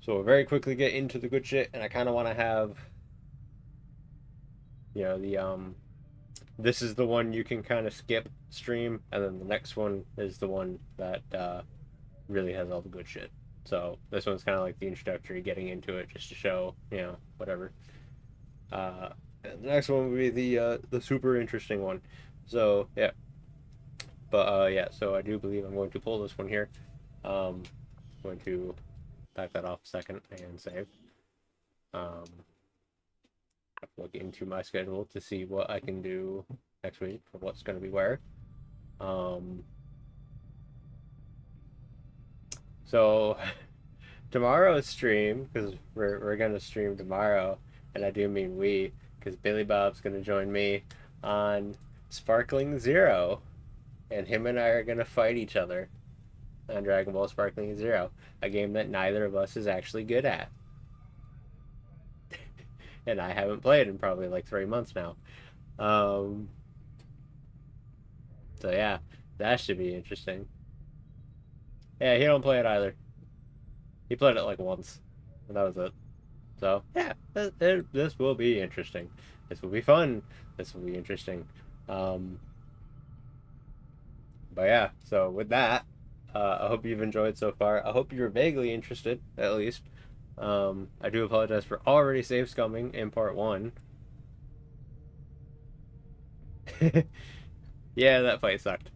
So we'll very quickly get into the good shit, and I kind of want to have, you know, the this is the one you can kind of skip stream, and then the next one is the one that really has all the good shit. So this one's kind of like the introductory, getting into it, just to show, you know, whatever. And the next one will be the super interesting one. So yeah, but yeah. So I do believe I'm going to pull this one here. I'm going to back that off a second and save. Look into my schedule to see what I can do next week for what's going to be where. So tomorrow's stream, because we're going to stream tomorrow, and I do mean we, because Billy Bob's going to join me on Sparkling Zero, and him and I are going to fight each other on Dragon Ball Sparkling Zero, a game that neither of us is actually good at. And I haven't played in probably like 3 months now. So yeah, that should be interesting. Yeah, he don't play it either. He played it like once, and that was it. So yeah, this will be interesting. This will be fun. This will be interesting. But yeah, so with that, I hope you've enjoyed so far. I hope you're vaguely interested, at least. I do apologize for already save scumming in part 1. Yeah, that fight sucked.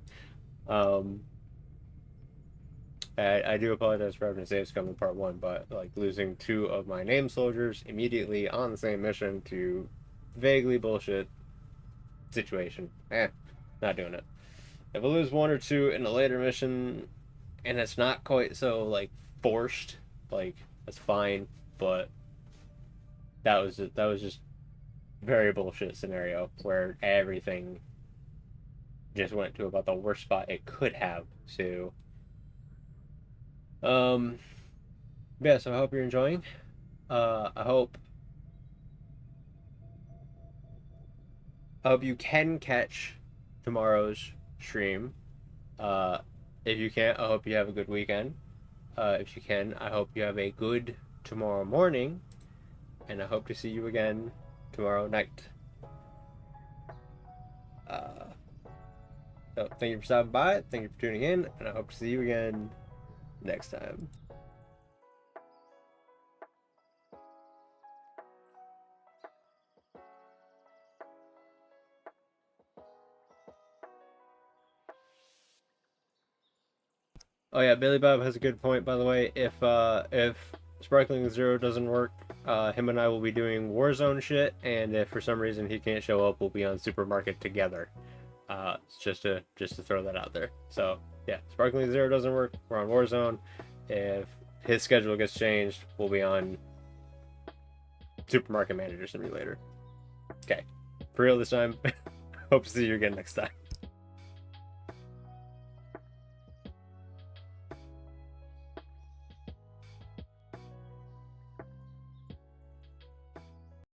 I do apologize for having to save scum in part 1, but like losing 2 of my name soldiers immediately on the same mission to vaguely bullshit situation. Not doing it. If I lose 1 or 2 in a later mission and it's not quite so like forced, like that's fine, but that was just very bullshit scenario where everything just went to about the worst spot it could have. So yeah, so I hope you're enjoying. I hope you can catch tomorrow's stream. If you can't, I hope you have a good weekend. If you can, I hope you have a good tomorrow morning, and I hope to see you again tomorrow night. So thank you for stopping by, thank you for tuning in, and I hope to see you again next time. Oh yeah, Billy Bob has a good point, by the way. If Sparkling Zero doesn't work, him and I will be doing Warzone shit, and if for some reason he can't show up, we'll be on Supermarket together. Just to throw that out there. So yeah, Sparkling Zero doesn't work, we're on Warzone. If his schedule gets changed, we'll be on Supermarket Manager Simulator. Okay, for real this time. Hope to see you again next time.